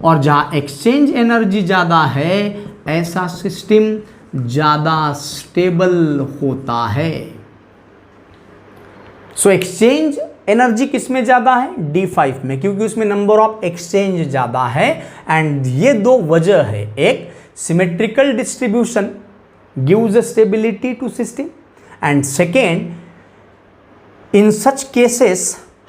और जहाँ एक्सचेंज एनर्जी ज़्यादा है ऐसा सिस्टम ज़्यादा स्टेबल होता है. सो एक्सचेंज एनर्जी किस में ज़्यादा है, D5 में, क्योंकि उसमें नंबर ऑफ एक्सचेंज ज़्यादा है. एंड ये दो वजह है, एक symmetrical distribution gives stability to system, and second in such cases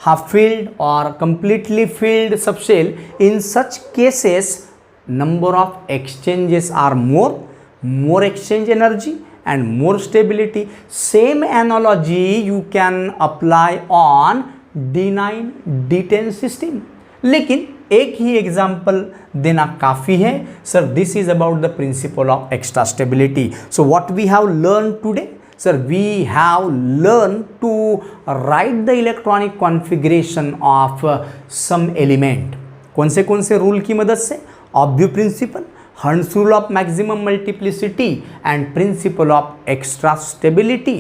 half filled or completely filled subshell, in such cases number of exchanges are more exchange energy and more stability. Same analogy you can apply on D9 D10 system. लेकिन एक ही example देना काफ़ी है sir. This is about the principle of extra stability. So what we have learn today, sir, we have learned to write the electronic configuration of some element. कौन से rule की मदद से, Aufbau principle, Hund's rule of maximum multiplicity and principle of extra stability.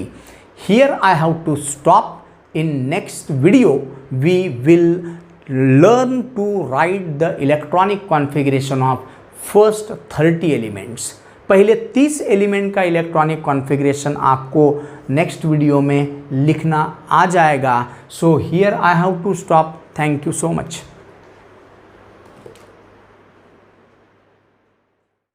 Here I have to stop. In next video we will learn to write the electronic configuration of first 30 elements. पहले 30 element का electronic configuration आपको next video में लिखना आ जाएगा. So here I have to stop. Thank you so much.